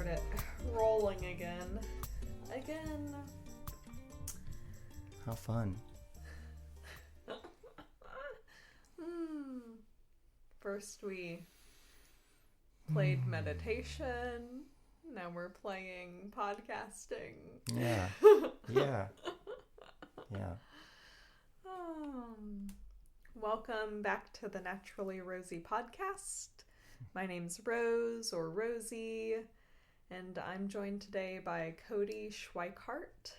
start it rolling again. How fun. First we played meditation. Now we're playing podcasting. Yeah. Welcome back to the Naturally Rosie podcast. My name's Rose, or Rosie, and I'm joined today by Kody Schweickhardt.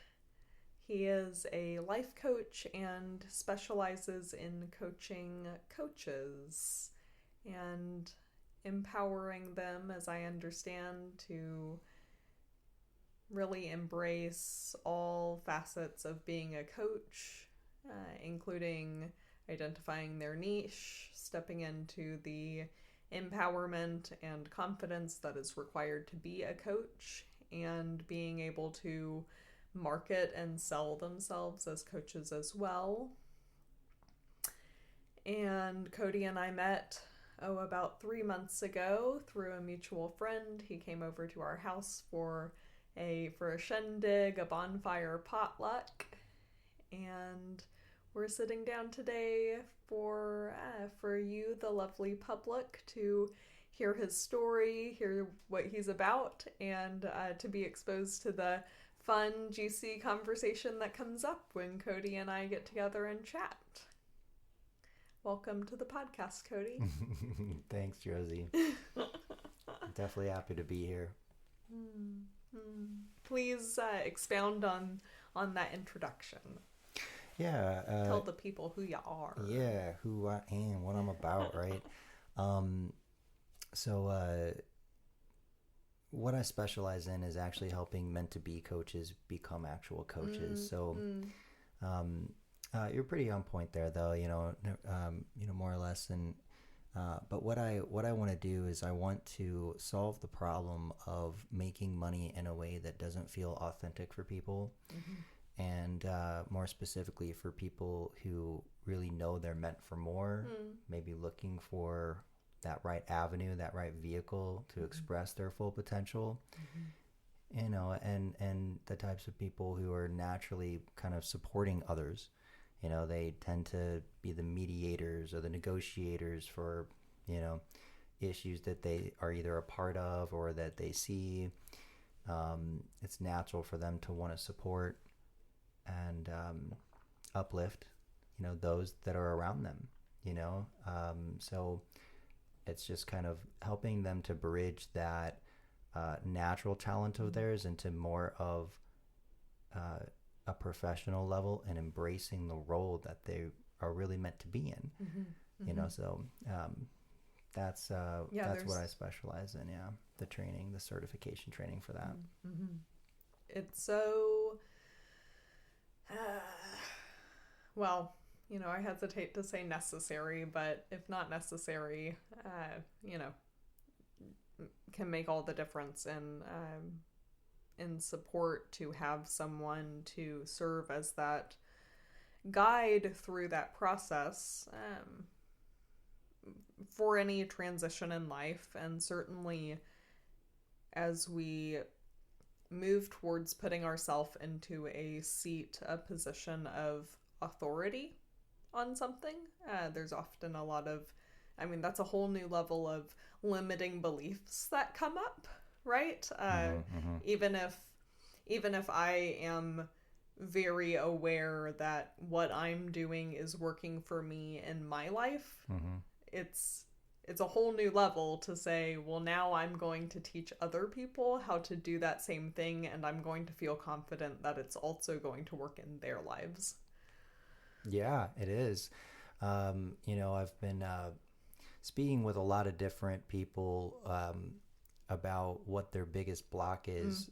He is a life coach and specializes in coaching coaches and empowering them, as I understand, to really embrace all facets of being a coach, including identifying their niche, stepping into the empowerment and confidence that is required to be a coach, and being able to market and sell themselves as coaches as well. And Kody and I met, about 3 months ago through a mutual friend. He came over to our house for a shindig, a bonfire potluck, and we're sitting down today for you, the lovely public, to hear his story, hear what he's about, and to be exposed to the fun, juicy conversation that comes up when Kody and I get together and chat. Welcome to the podcast, Kody. Thanks, Josie. Definitely happy to be here. Please expound on that introduction. Yeah. Tell the people who you are. Yeah, who I am, what I'm about, right? So what I specialize in is actually helping meant-to-be coaches become actual coaches. You're pretty on point there, though. More or less. And but what I want to do is I want to solve the problem of making money in a way that doesn't feel authentic for people. And more specifically for people who really know they're meant for more, maybe looking for that right avenue, that right vehicle to express their full potential, and the types of people who are naturally kind of supporting others. They tend to be the mediators or the negotiators for, issues that they are either a part of or that they see. It's natural for them to want to support and uplift, those that are around them, so it's just kind of helping them to bridge that natural talent of theirs into more of a professional level and embracing the role that they are really meant to be in. So that's what I specialize in. The training, the certification training for that. It's so I hesitate to say necessary, but if not necessary, can make all the difference in support to have someone to serve as that guide through that process for any transition in life. And certainly as we move towards putting ourselves into a position of authority on something, there's often a lot of, that's a whole new level of limiting beliefs that come up, right? Even if I am very aware that what I'm doing is working for me in my life, it's a whole new level to say, well, now I'm going to teach other people how to do that same thing, and I'm going to feel confident that it's also going to work in their lives. Yeah, it is. I've been speaking with a lot of different people about what their biggest block is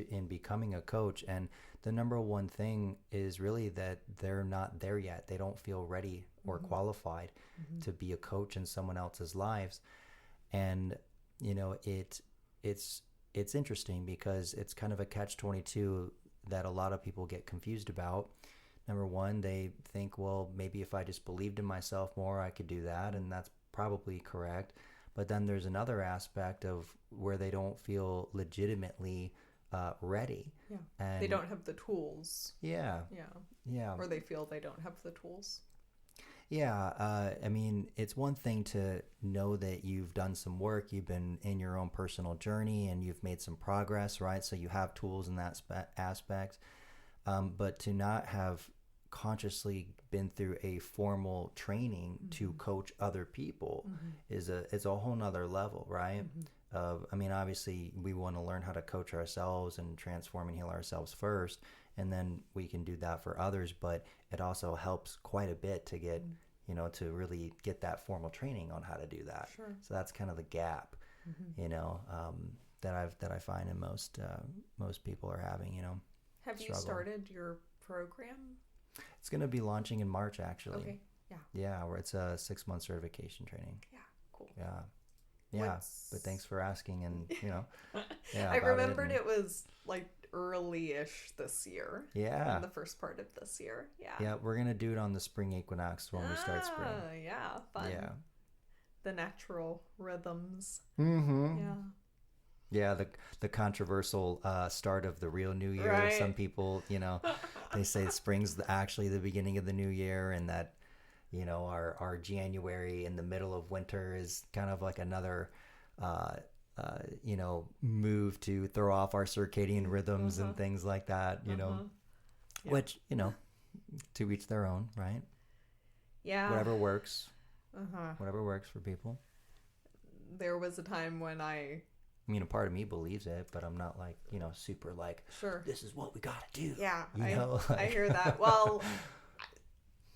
in becoming a coach. And the number one thing is really that they're not there yet. They don't feel ready or qualified to be a coach in someone else's lives. And, it's interesting because it's kind of a catch-22 that a lot of people get confused about. Number one, they think, well, maybe if I just believed in myself more, I could do that. And that's probably correct. But then there's another aspect of where they don't feel legitimately ready. Yeah. And they don't have the tools. Yeah. Or they feel they don't have the tools. Yeah, I mean, it's one thing to know that you've done some work, you've been in your own personal journey, and you've made some progress, right? So you have tools in that aspect. But to not have consciously been through a formal training to coach other people is a whole nother level, right? I mean, obviously, we want to learn how to coach ourselves and transform and heal ourselves first, and then we can do that for others. But it also helps quite a bit to get, to really get that formal training on how to do that. Sure. So that's kind of the gap, that I find in most people are having, Have struggle. You started your program? It's going to be launching in March, actually. Okay. Yeah. Yeah, where it's a 6-month certification training. Yeah. Cool. Yeah. But thanks for asking, and yeah. I remembered it was like early-ish this year. Yeah. In the first part of this year. Yeah. Yeah, we're gonna do it on the spring equinox when we start spring. Yeah, fun. Yeah. The natural rhythms. Mm-hmm. Yeah. Yeah, the controversial start of the real new year. Right. Some people, they say spring's actually the beginning of the new year, and that our January in the middle of winter is kind of like another move to throw off our circadian rhythms and things like that, Yeah. which, to each their own, right? Yeah. Whatever works. Uh-huh. Whatever works for people. There was a time when I mean, a part of me believes it, but I'm not like, super like, sure, this is what we got to do. Yeah. Like, I hear that. Well,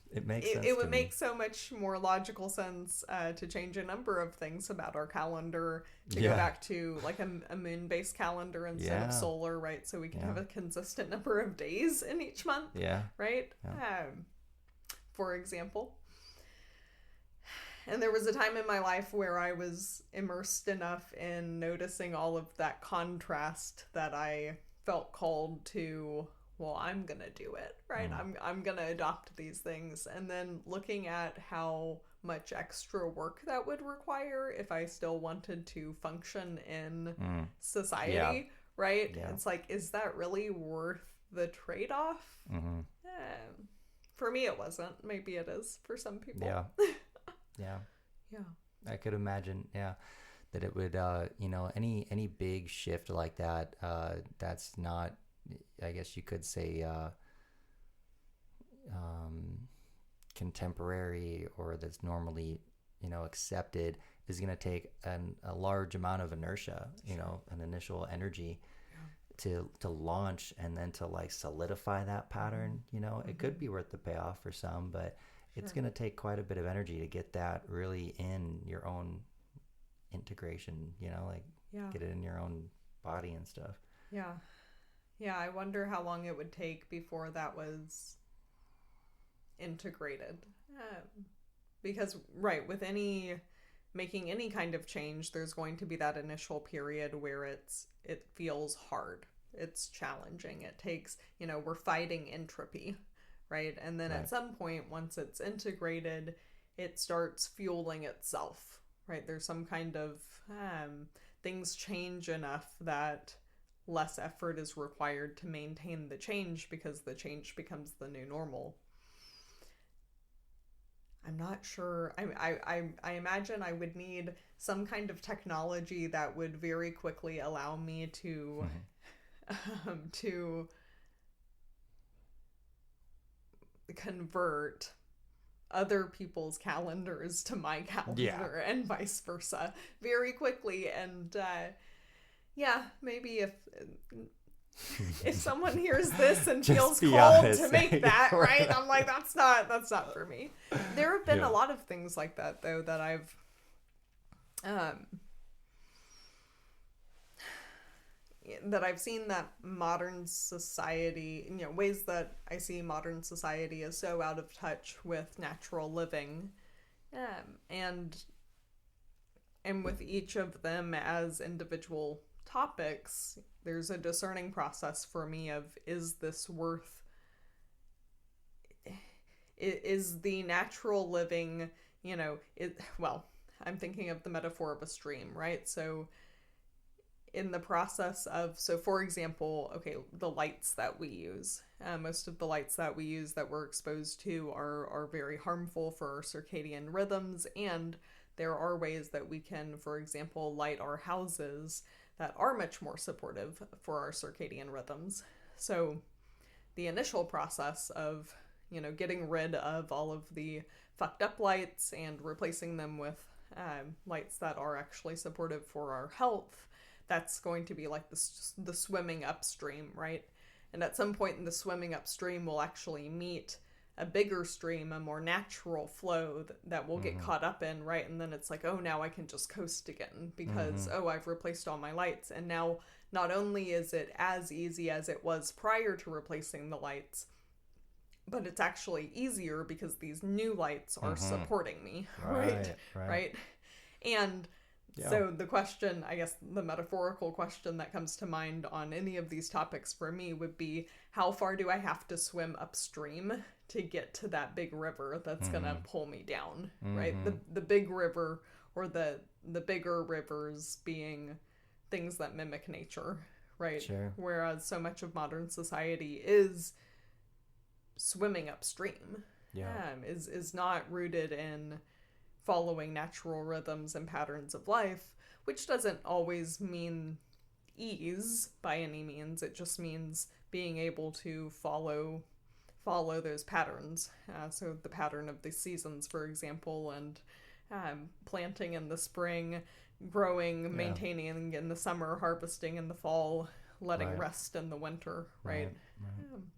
it makes sense. It would make so much more logical sense to change a number of things about our calendar to go back to like a moon-based calendar instead of solar, right? So we can have a consistent number of days in each month. Yeah. Right? Yeah. For example. And there was a time in my life where I was immersed enough in noticing all of that contrast that I felt called to, well, I'm going to do it, right? I'm going to adopt these things. And then looking at how much extra work that would require if I still wanted to function in society, right? Yeah. It's like, is that really worth the trade-off? Mm-hmm. For me, it wasn't. Maybe it is for some people. Yeah. Yeah. I could imagine, that it would, any big shift like that, that's not, I guess you could say, contemporary, or that's normally, accepted, is going to take a large amount of inertia, an initial energy to launch, and then to like solidify that pattern. It could be worth the payoff for some, but it's going to take quite a bit of energy to get that really in your own integration, get it in your own body and stuff. Yeah. I wonder how long it would take before that was integrated. Because, right, with making any kind of change, there's going to be that initial period where it feels hard. It's challenging. It takes, we're fighting entropy. Right. And then at some point, once it's integrated, it starts fueling itself. Right. There's some kind of things change enough that less effort is required to maintain the change because the change becomes the new normal. I'm not sure. I imagine I would need some kind of technology that would very quickly allow me to convert other people's calendars to my calendar and vice versa very quickly. And maybe if someone hears this and feels called to make that, right? I'm like, that's not for me. There have been a lot of things like that though that I've seen that modern society, ways that I see modern society is so out of touch with natural living, and with each of them as individual topics, there's a discerning process for me of, is this worth, is the natural living, I'm thinking of the metaphor of a stream, right? So in the process of, so for example, okay, the lights that we use, most of the lights that we use that we're exposed to are very harmful for our circadian rhythms, and there are ways that we can, for example, light our houses that are much more supportive for our circadian rhythms. So the initial process of, getting rid of all of the fucked up lights and replacing them with lights that are actually supportive for our health, that's going to be like the swimming upstream, right? And at some point in the swimming upstream, we'll actually meet a bigger stream, a more natural flow that we'll get caught up in, right? And then it's like, oh, now I can just coast again because, I've replaced all my lights. And now not only is it as easy as it was prior to replacing the lights, but it's actually easier because these new lights are supporting me, right? And so the question, I guess the metaphorical question that comes to mind on any of these topics for me would be, how far do I have to swim upstream to get to that big river that's going to pull me down, right? The big river, or the bigger rivers being things that mimic nature, right? Sure. Whereas so much of modern society is swimming upstream, is not rooted in following natural rhythms and patterns of life, which doesn't always mean ease by any means. It just means being able to follow those patterns. So the pattern of the seasons, for example, and planting in the spring, growing, maintaining in the summer, harvesting in the fall, letting rest in the winter, right?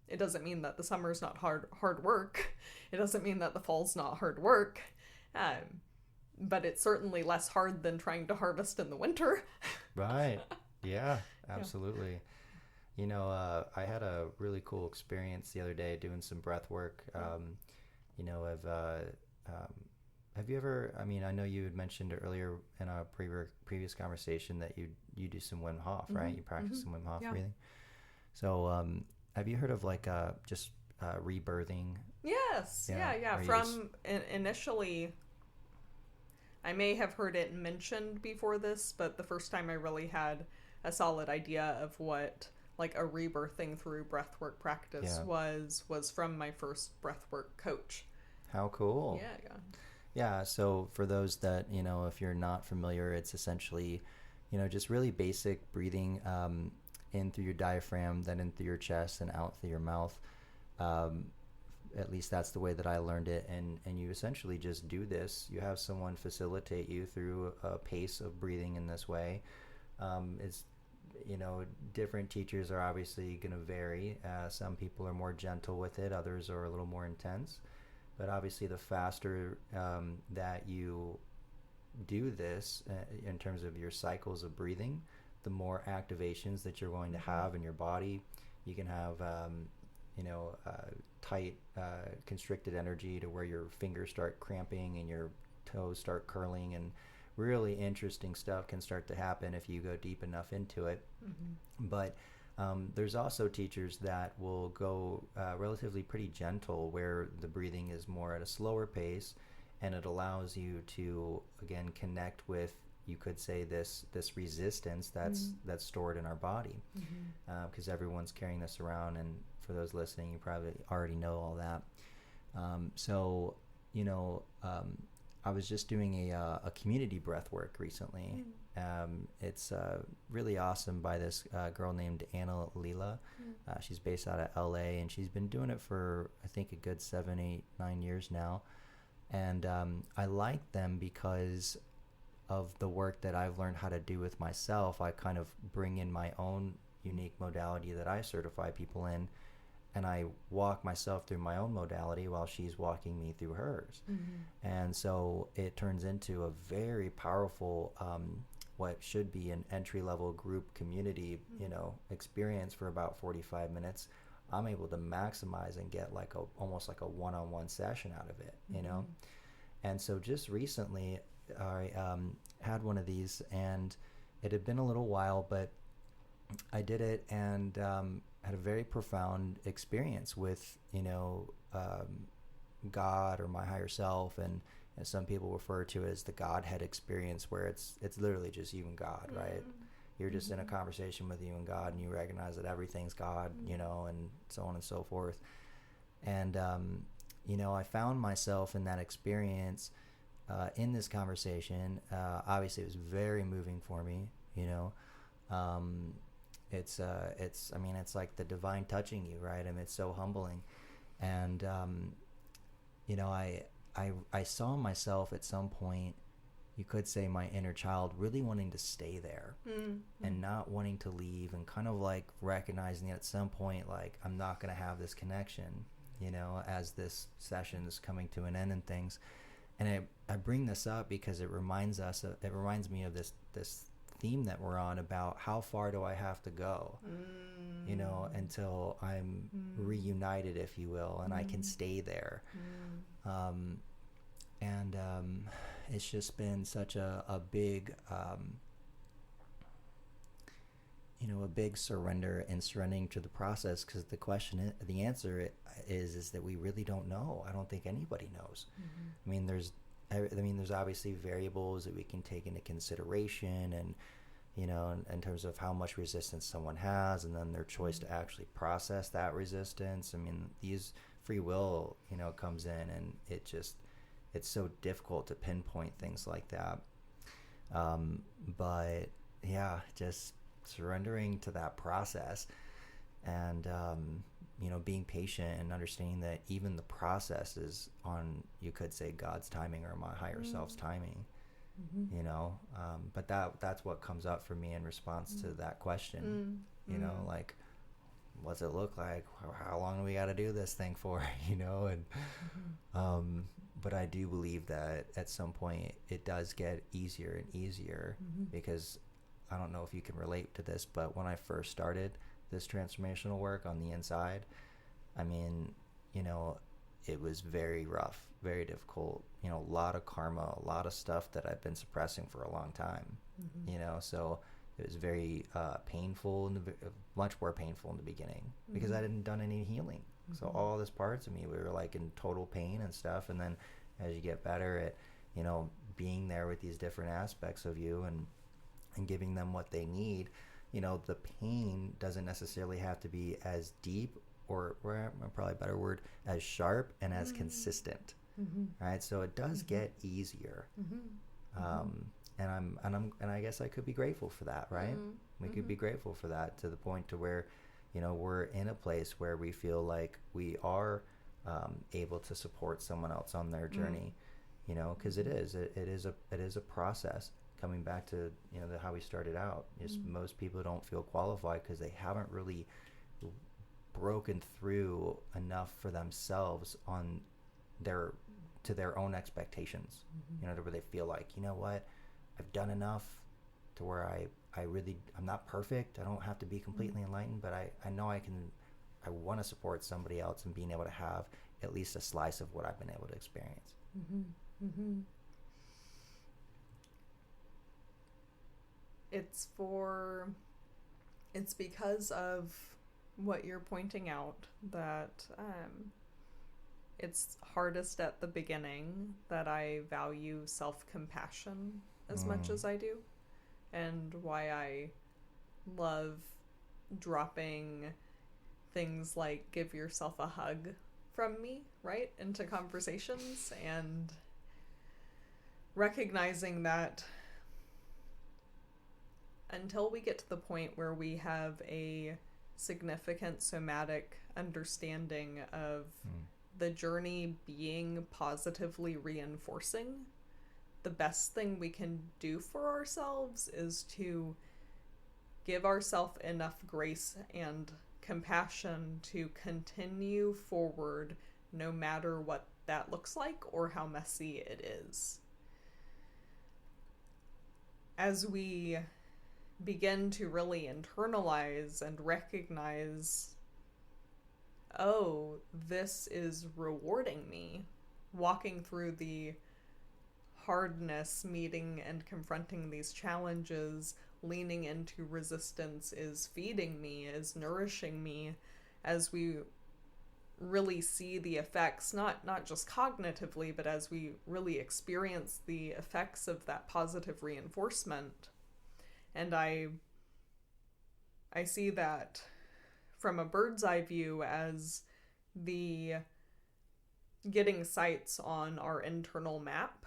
It doesn't mean that the summer's not hard work. It doesn't mean that the fall's not hard work. But it's certainly less hard than trying to harvest in the winter. Right. Yeah, absolutely. I had a really cool experience the other day doing some breath work. Have you ever, I know you had mentioned earlier in a previous conversation that you do some Wim Hof, right? You practice some Wim Hof breathing. So have you heard of just rebirthing? Yes. Yeah. Initially, I may have heard it mentioned before this, but the first time I really had a solid idea of what a rebirthing through breathwork practice was from my first breathwork coach. How cool. Yeah, so for those that, if you're not familiar, it's essentially, just really basic breathing in through your diaphragm, then in through your chest and out through your mouth. At least that's the way that I learned it. And you essentially just do this. You have someone facilitate you through a pace of breathing in this way. It's, different teachers are obviously going to vary. Some people are more gentle with it. Others are a little more intense. But obviously the faster that you do this in terms of your cycles of breathing, the more activations that you're going to have in your body. You can have tight constricted energy to where your fingers start cramping and your toes start curling, and really interesting stuff can start to happen if you go deep enough into it. But there's also teachers that will go relatively pretty gentle, where the breathing is more at a slower pace, and it allows you to again connect with, you could say, this resistance that's stored in our body, because everyone's carrying this around. And for those listening, you probably already know all that. I was just doing a community breath work recently. It's really awesome by this girl named Anna Lila. She's based out of LA, and she's been doing it for, I think, a good 7, 8, 9 years now. And I like them because of the work that I've learned how to do with myself. I kind of bring in my own unique modality that I certify people in, and I walk myself through my own modality while she's walking me through hers. And so it turns into a very powerful, what should be an entry-level group community, experience for about 45 minutes. I'm able to maximize and get almost like a one-on-one session out of it, And so just recently I had one of these, and it had been a little while, but I did it and had a very profound experience with, God or my higher self, and And some people refer to it as the Godhead experience, where it's literally just you and God, right? You're just in a conversation with you and God, and you recognize that everything's God, you know, and so on and so forth. And, you know, I found myself in that experience, in this conversation. Obviously, it was very moving for me, you know. It's like the divine touching you, right? I mean, it's so humbling. And, you know, I saw myself at some point, you could say my inner child, really wanting to stay there and not wanting to leave, and kind of like recognizing at some point, like, I'm not going to have this connection, you know, as this session is coming to an end and things. And I bring this up because it reminds me of this theme that we're on, about how far do I have to go, you know, until I'm reunited, if you will, and I can stay there. It's just been such a big, you know, a big surrender and surrendering to the process, because the answer is that we really don't know. I don't think anybody knows. I mean, there's obviously variables that we can take into consideration, and, you know, in terms of how much resistance someone has, and then their choice to actually process that resistance. I mean, these free will, you know, comes in, and it's so difficult to pinpoint things like that. But yeah, just surrendering to that process, and, you know, being patient and understanding that even the process is on, you could say, God's timing or my higher self's timing, you know. But that's what comes up for me in response to that question, you know, like, what's it look like? How long do we got to do this thing for, you know? And, but I do believe that at some point it does get easier and easier, because I don't know if you can relate to this, but when I first started this transformational work on the inside, I mean, you know, it was very rough, very difficult, you know, a lot of karma, a lot of stuff that I've been suppressing for a long time, you know, so it was very painful, much more painful in the beginning, because I hadn't done any healing. So all these parts of me, we were like in total pain and stuff. And then as you get better at, you know, being there with these different aspects of you, and giving them what they need, you know, the pain doesn't necessarily have to be as deep, or probably a better word, as sharp and as consistent, right? So it does get easier. And I guess I could be grateful for that, right? We could be grateful for that, to the point to where, you know, we're in a place where we feel like we are able to support someone else on their journey, you know, because it is a process. Coming back to, you know, how we started out, is most people don't feel qualified because they haven't really broken through enough for themselves to their own expectations, you know, to where they feel like, you know what, I've done enough to where I'm not perfect. I don't have to be completely enlightened, but I know I want to support somebody else, and being able to have at least a slice of what I've been able to experience. It's because of what you're pointing out that it's hardest at the beginning that I value self-compassion as much as I do, and why I love dropping things like give yourself a hug from me, right, into conversations, and recognizing that until we get to the point where we have a significant somatic understanding of the journey being positively reinforcing, the best thing we can do for ourselves is to give ourselves enough grace and compassion to continue forward, no matter what that looks like or how messy it is. As we begin to really internalize and recognize, oh, this is rewarding me, walking through the hardness, meeting and confronting these challenges, leaning into resistance is feeding me, is nourishing me, as we really see the effects, not just cognitively, but as we really experience the effects of that positive reinforcement. And I see that from a bird's eye view as the getting sights on our internal map.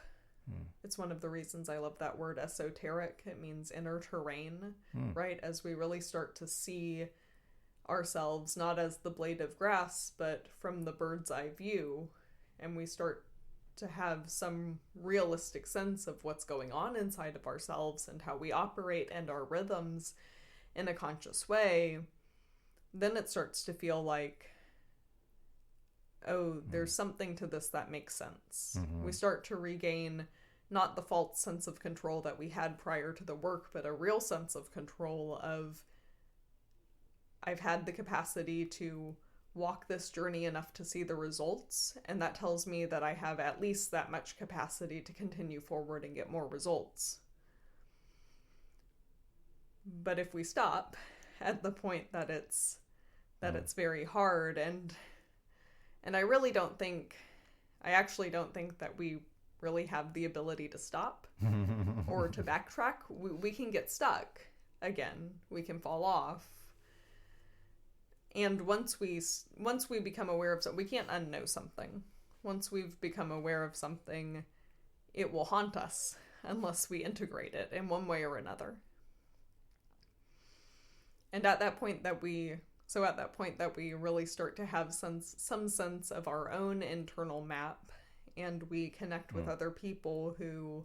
It's one of the reasons I love that word esoteric. It means inner terrain, right? As we really start to see ourselves not as the blade of grass, but from the bird's eye view, and we start to have some realistic sense of what's going on inside of ourselves and how we operate and our rhythms in a conscious way, then it starts to feel like, oh, there's something to this that makes sense. We start to regain not the false sense of control that we had prior to the work, but a real sense of control of, I've had the capacity to walk this journey enough to see the results, and that tells me that I have at least that much capacity to continue forward and get more results. But if we stop at the point that it's very hard, and I actually don't think that we really have the ability to stop or to backtrack. We can get stuck again. We can fall off. And once we become aware of something, we can't unknow something. Once we've become aware of something, it will haunt us unless we integrate it in one way or another. And at that point that we really start to have some sense of our own internal map, and we connect with other people who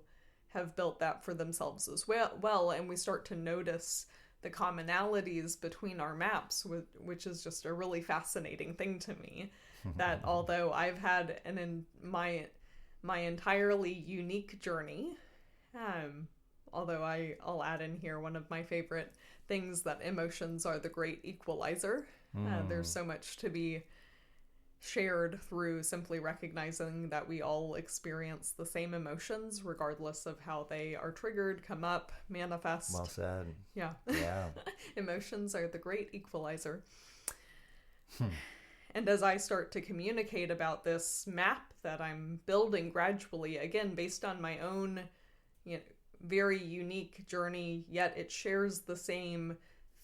have built that for themselves as well, and we start to notice the commonalities between our maps, which is just a really fascinating thing to me. That although I've had my entirely unique journey, although I'll add in here one of my favorite things, that emotions are the great equalizer. There's so much to be shared through simply recognizing that we all experience the same emotions, regardless of how they are triggered, come up, manifest. Well said. Yeah. Emotions are the great equalizer. And as I start to communicate about this map that I'm building gradually, again, based on my own, very unique journey, yet it shares the same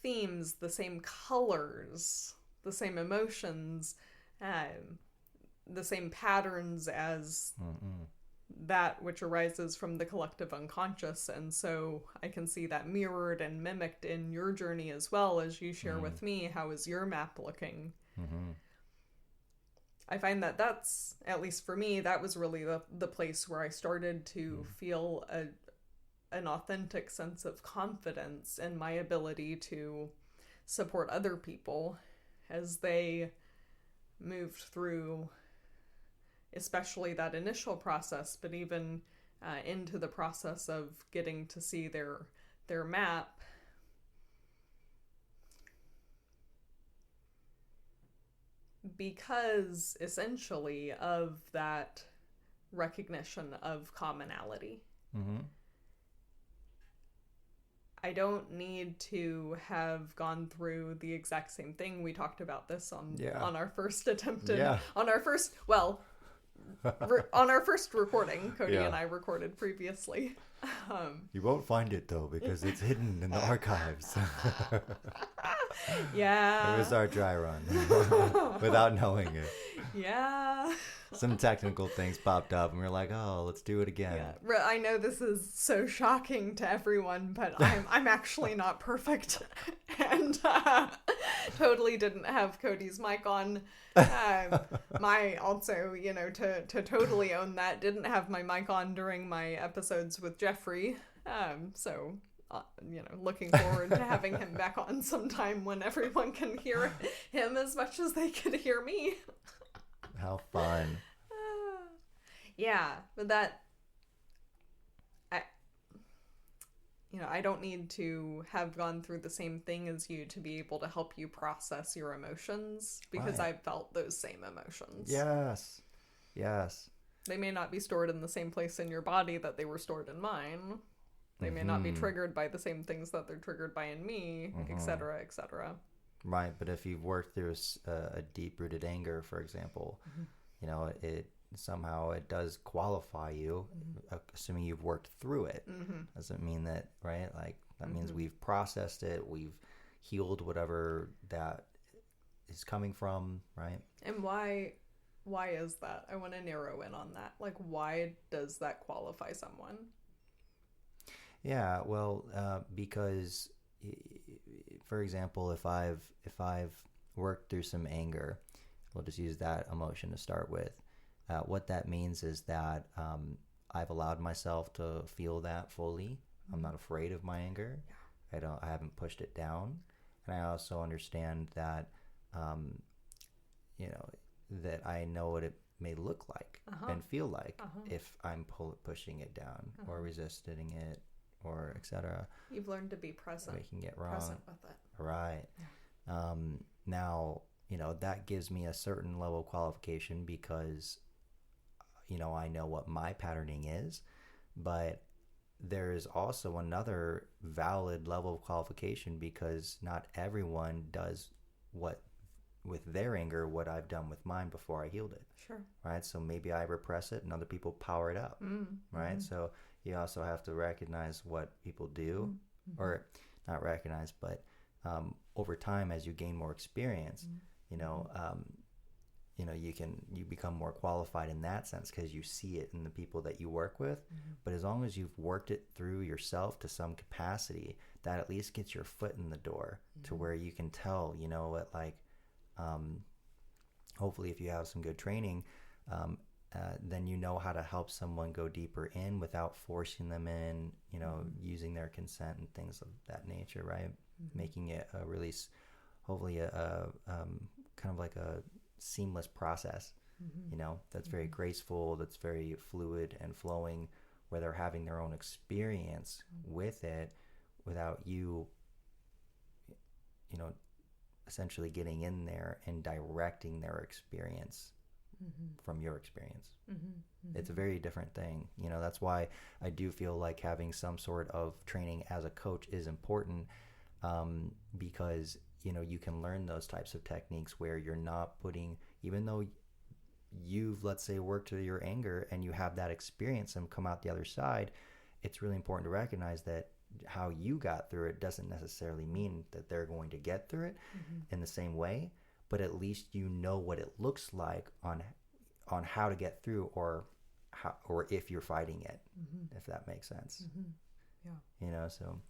themes, the same colors, the same emotions, the same patterns as that which arises from the collective unconscious. And so I can see that mirrored and mimicked in your journey as well, as you share with me, how is your map looking? I find that that's, at least for me, that was really the place where I started to feel an authentic sense of confidence in my ability to support other people as they moved through, especially that initial process, but even into the process of getting to see their map. Because essentially of that recognition of commonality. I don't need on our first attempt on our first recording. Kody and I recorded previously. You won't find it though, because it's hidden in the archives. Yeah. It was our dry run without knowing it. Yeah. Some technical things popped up and we were like, oh, let's do it again. Yeah. I know this is so shocking to everyone, but I'm actually not perfect. And totally didn't have Kody's mic on. To totally own that, didn't have my mic on during my episodes with Jeffrey. Looking forward to having him back on sometime when everyone can hear him as much as they can hear me. How fun. But I don't need to have gone through the same thing as you to be able to help you process your emotions, because I've felt those same emotions. Yes. They may not be stored in the same place in your body that they were stored in mine. They may not be triggered by the same things that they're triggered by in me, etc., etc. Right, but if you've worked through a deep-rooted anger, for example, you know, it somehow it does qualify you, assuming you've worked through it. Doesn't mean that, right? Like that means we've processed it, we've healed whatever that is coming from, right? And why is that? I want to narrow in on that. Like, why does that qualify someone? Yeah, well, because, for example, if I've worked through some anger, we'll just use that emotion to start with. What that means is that I've allowed myself to feel that fully. I'm not afraid of my anger. I haven't pushed it down, and I also understand that, you know, that I know what it may look like and feel like if I'm pushing it down or resisting it, or etc. You've learned to be present. Making it wrong. Present with it. Right. Yeah. Now, you know, that gives me a certain level of qualification because, you know, I know what my patterning is, but there's also another valid level of qualification because not everyone does what with their anger what I've done with mine before I healed it. Sure. Right? So maybe I repress it and other people power it up. Right? So you also have to recognize what people do, or not recognize, but over time as you gain more experience, you know, you become more qualified in that sense because you see it in the people that you work with. But as long as you've worked it through yourself to some capacity, that at least gets your foot in the door to where you can tell, you know, what, like, hopefully if you have some good training, then you know how to help someone go deeper in without forcing them in, you know, using their consent and things of that nature, right? Making it a release, hopefully a kind of like a seamless process, you know, that's very graceful, that's very fluid and flowing, where they're having their own experience with it without you, you know, essentially getting in there and directing their experience from your experience. It's a very different thing. You know, that's why I do feel like having some sort of training as a coach is important, because, you know, you can learn those types of techniques where you're not putting, even though you've, let's say, worked through your anger and you have that experience and come out the other side, it's really important to recognize that how you got through it doesn't necessarily mean that they're going to get through it in the same way, but at least you know what it looks like on how to get through, or if you're fighting it, if that makes sense. Yeah. You know, so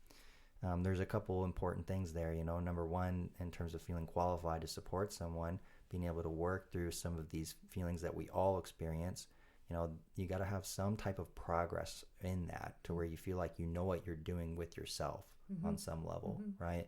there's a couple important things there. You know, number one, in terms of feeling qualified to support someone, being able to work through some of these feelings that we all experience, you know, you got to have some type of progress in that to where you feel like you know what you're doing with yourself on some level, right?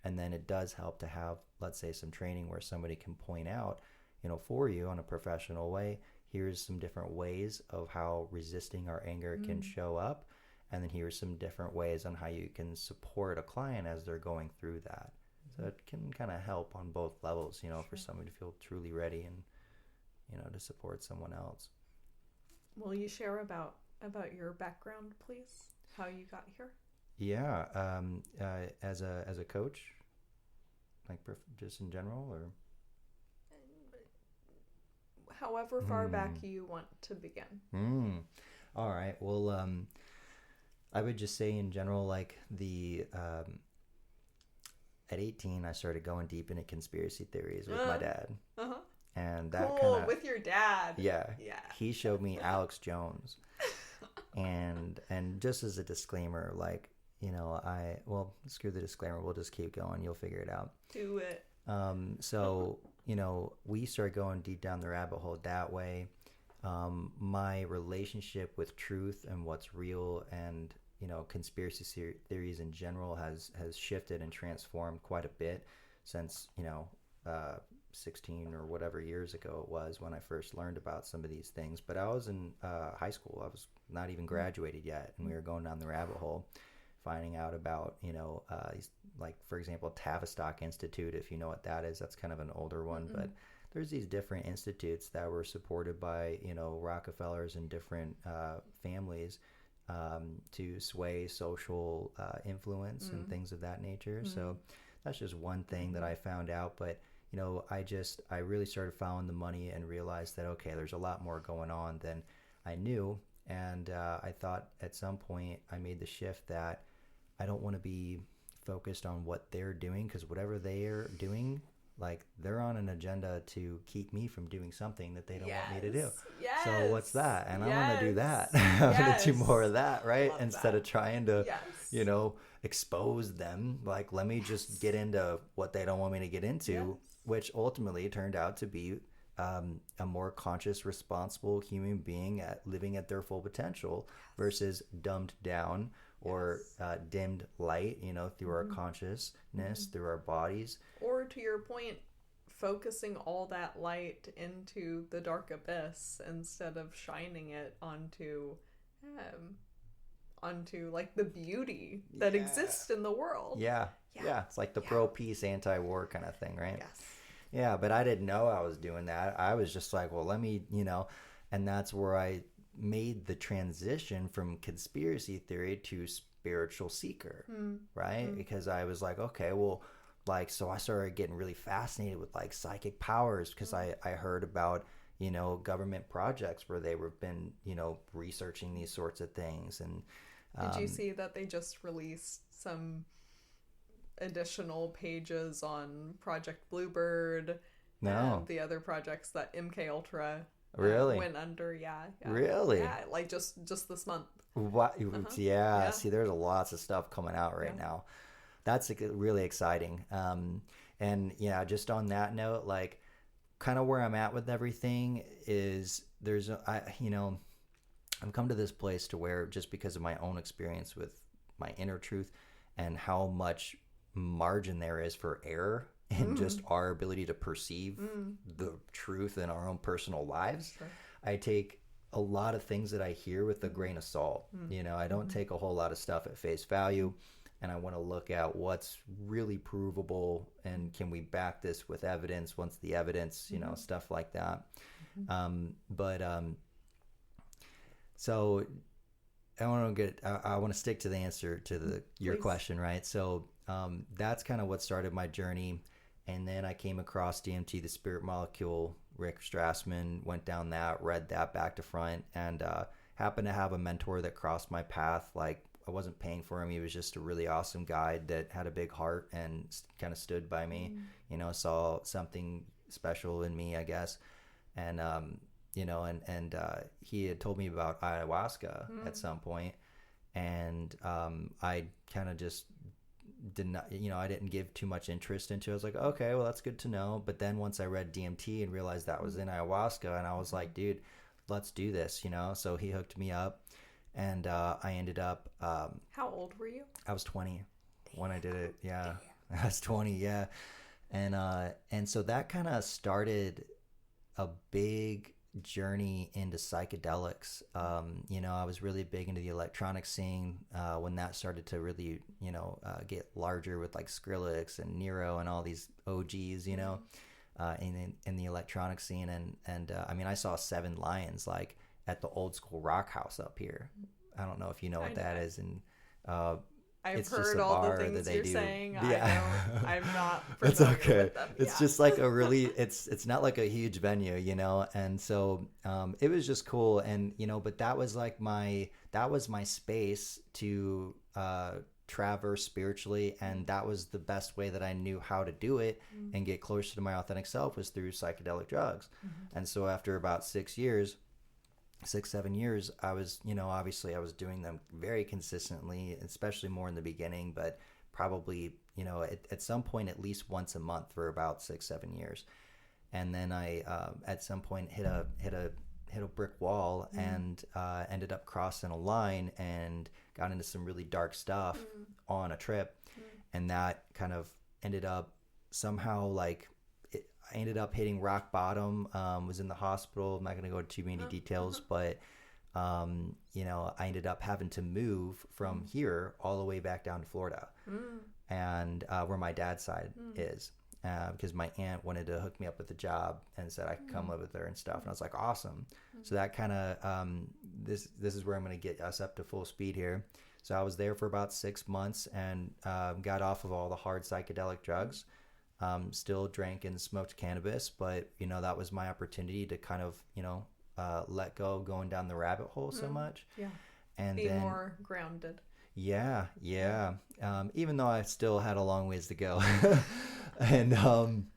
And then it does help to have, let's say, some training where somebody can point out, you know, for you on a professional way, here's some different ways of how resisting our anger can show up. And then here's some different ways on how you can support a client as they're going through that. So it can kind of help on both levels, you know, for somebody to feel truly ready and, you know, to support someone else. Will you share about your background, please? How you got here? Yeah, as a coach, like just in general, or however far back you want to begin. All right. Well, I would just say in general, like at 18, I started going deep into conspiracy theories with my dad. And that cool, with your dad. Yeah. He showed me Alex Jones. and just as a disclaimer, like, you know, well, screw the disclaimer. We'll just keep going. You'll figure it out. Do it. So, you know, we started going deep down the rabbit hole that way. My relationship with truth and what's real and, you know, conspiracy theories in general has shifted and transformed quite a bit since, you know, 16 or whatever years ago it was when I first learned about some of these things. But I was in high school. I was not even graduated yet, and we were going down the rabbit hole, finding out about, you know, these, like, for example, Tavistock Institute, if you know what that is. That's kind of an older one, but there's these different institutes that were supported by, you know, Rockefellers and different families to sway social influence and things of that nature. So that's just one thing that I found out. But I really started following the money and realized that, okay, there's a lot more going on than I knew. And I thought at some point I made the shift that I don't want to be focused on what they're doing, because whatever they're doing, like, they're on an agenda to keep me from doing something that they don't want me to do. Yes. So what's that? And Yes. I want to do that. I'm going to do more of that, right? Love Instead that. of trying to, Yes. expose them. Like, let me just get into what they don't want me to get into, which ultimately turned out to be a more conscious, responsible human being living at their full potential versus dumbed down or dimmed light, through our consciousness, through our bodies. Or, to your point, focusing all that light into the dark abyss instead of shining it onto like the beauty that exists in the world. Yeah. It's like the pro-peace, anti-war kind of thing, right? Yes. Yeah, but I didn't know I was doing that. I was just like, well, let me, and that's where I made the transition from conspiracy theory to spiritual seeker, right? Because I was like, okay, well, like, so I started getting really fascinated with like psychic powers, because I heard about, government projects where they were been, researching these sorts of things. And did you see that they just released some additional pages on Project Bluebird? No. And the other projects that MK Ultra really went under. Really like just this month. What? Yeah, see, there's lots of stuff coming out right now. That's really exciting. And yeah, just on that note, like, kind of where I'm at with everything is I've come to this place to where, just because of my own experience with my inner truth and how much margin there is for error in just our ability to perceive the truth in our own personal lives, I take a lot of things that I hear with a grain of salt. I don't take a whole lot of stuff at face value, and I want to look at what's really provable and can we back this with evidence once the evidence, stuff like that. So I want to stick to the answer to your question, right? So that's kind of what started my journey. And then I came across DMT, the spirit molecule, Rick Strassman, went down that, read that back to front, and happened to have a mentor that crossed my path. Like, I wasn't paying for him. He was just a really awesome guy that had a big heart and kind of stood by me, saw something special in me, I guess. And, he had told me about ayahuasca at some point, and I kind of just didn't, I didn't give too much interest into it. I was like, okay, well, that's good to know. But then once I read DMT and realized that was in ayahuasca, and I was like, dude, let's do this, So he hooked me up, and I ended up. How old were you? I was 20 when I did it. Yeah, I was 20. Yeah, and so that kind of started a big journey into psychedelics. I was really big into the electronic scene when that started to really, get larger with like Skrillex and Nero and all these OGs, in the electronic scene. And I mean, I saw Seven Lions like at the old school rock house up here. I don't know if you know what that is. And I've heard all the things you're saying. Yeah. I'm not It's familiar okay. with them. It's just like a really, it's not like a huge venue, and so it was just cool. And, but that was my space to traverse spiritually. And that was the best way that I knew how to do it and get closer to my authentic self, was through psychedelic drugs. And so after about 6-7 years, I was, obviously I was doing them very consistently, especially more in the beginning, but probably, at some point, at least once a month for about 6-7 years. And then I, at some point hit a brick wall and ended up crossing a line and got into some really dark stuff on a trip. And that kind of ended up somehow like, I ended up hitting rock bottom, was in the hospital. I'm not going to go into too many details, but, I ended up having to move from here all the way back down to Florida and where my dad's side is, because my aunt wanted to hook me up with a job and said I could come live with her and stuff. And I was like, awesome. So that kind of, this is where I'm going to get us up to full speed here. So I was there for about 6 months and got off of all the hard psychedelic drugs. Still drank and smoked cannabis, but that was my opportunity to kind of let go of going down the rabbit hole so much. Yeah. And be then more grounded. Yeah. Even though I still had a long ways to go. And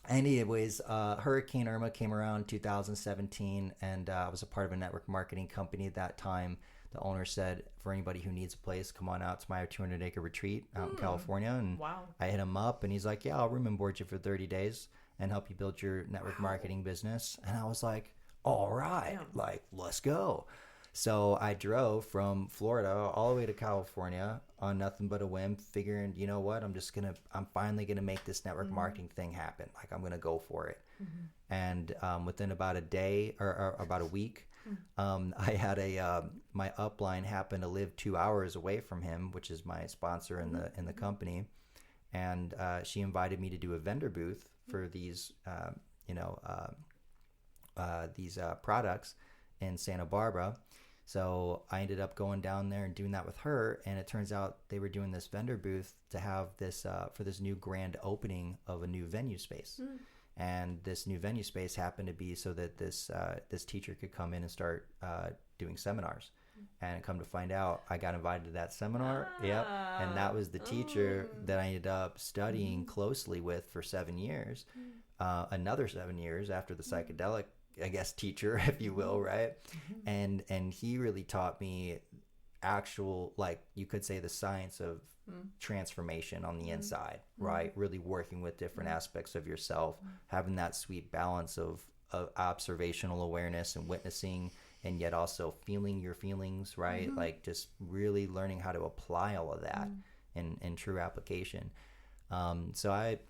anyways, Hurricane Irma came around 2017, and I was a part of a network marketing company at that time. The owner said, for anybody who needs a place, come on out to my 200-acre retreat out in California. And Wow. I hit him up, and he's like, yeah, I'll room and board you for 30 days and help you build your network marketing business. And I was like, all right, like, let's go. So I drove from Florida all the way to California on nothing but a whim, figuring, you know what, I'm finally going to make this network marketing thing happen. Like, I'm going to go for it. And within about a day or about a week, I had my upline happened to live 2 hours away from him, which is my sponsor in the company. And she invited me to do a vendor booth for these products in Santa Barbara. So I ended up going down there and doing that with her, and it turns out they were doing this vendor booth to have this for this new grand opening of a new venue space. And this new venue space happened to be so that this teacher could come in and start doing seminars. And come to find out, I got invited to that seminar. Yep. And that was the teacher that I ended up studying closely with for 7 years. Another 7 years after the psychedelic, I guess, teacher, if you will, right? And he really taught me actual, like, you could say, the science of transformation on the inside, right? Really working with different aspects of yourself, having that sweet balance of observational awareness and witnessing, and yet also feeling your feelings, right? Like, just really learning how to apply all of that in true application. So I,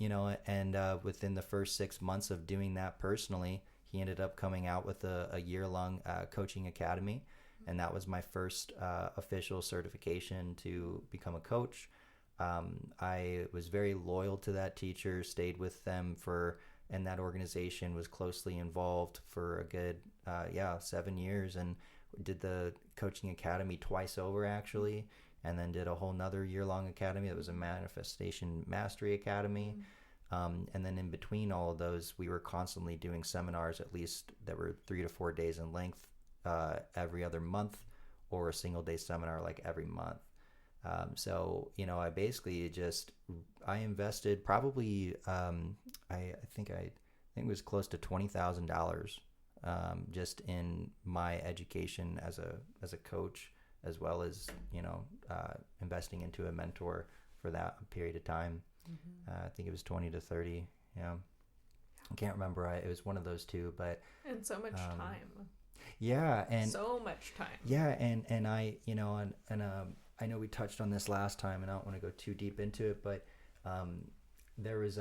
within the first 6 months of doing that personally, he ended up coming out with a year-long coaching academy, and that was my first official certification to become a coach. I was very loyal to that teacher, stayed with them and that organization, was closely involved for a good 7 years, and did the coaching academy twice over, actually, and then did a whole nother year-long academy that was a manifestation mastery academy. And then in between all of those, we were constantly doing seminars, at least that were 3 to 4 days in length, every other month, or a single day seminar like every month. So I basically I invested probably I think it was close to $20,000 just in my education as a coach, as well as investing into a mentor for that period of time. I think it was 20 to 30. Yeah, I can't remember. It was one of those two, but and so much time. Yeah, and so much time. Yeah, and I, I know we touched on this last time, and I don't want to go too deep into it, but there was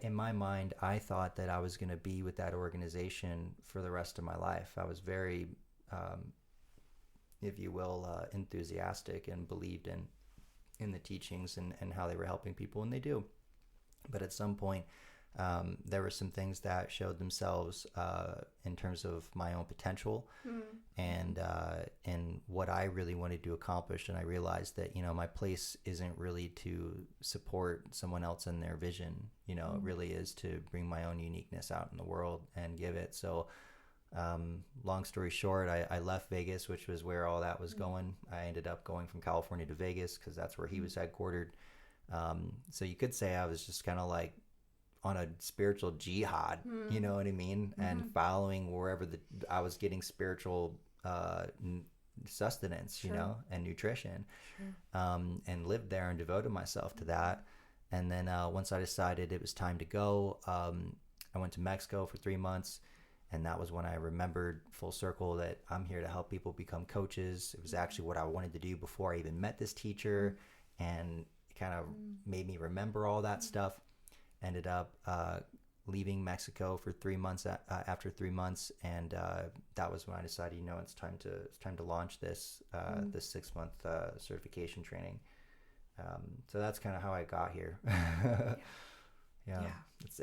in my mind, I thought that I was going to be with that organization for the rest of my life. I was very, if you will, enthusiastic, and believed in the teachings and how they were helping people, and they do. But at some point, there were some things that showed themselves in terms of my own potential and what I really wanted to accomplish. And I realized that, my place isn't really to support someone else in their vision. It really is to bring my own uniqueness out in the world and give it. So long story short, I left Vegas, which was where all that was going. I ended up going from California to Vegas because that's where he was headquartered. So you could say I was just kind of like on a spiritual jihad, you know what I mean? And following wherever I was getting spiritual sustenance, and nutrition, and lived there and devoted myself to that. And then once I decided it was time to go, I went to Mexico for 3 months. And that was when I remembered full circle that I'm here to help people become coaches. It was actually what I wanted to do before I even met this teacher, and it kind of made me remember all that stuff. Ended up leaving Mexico for 3 months after 3 months, and that was when I decided, it's time to launch this 6-month certification training. So that's kind of how I got here. Yeah. It's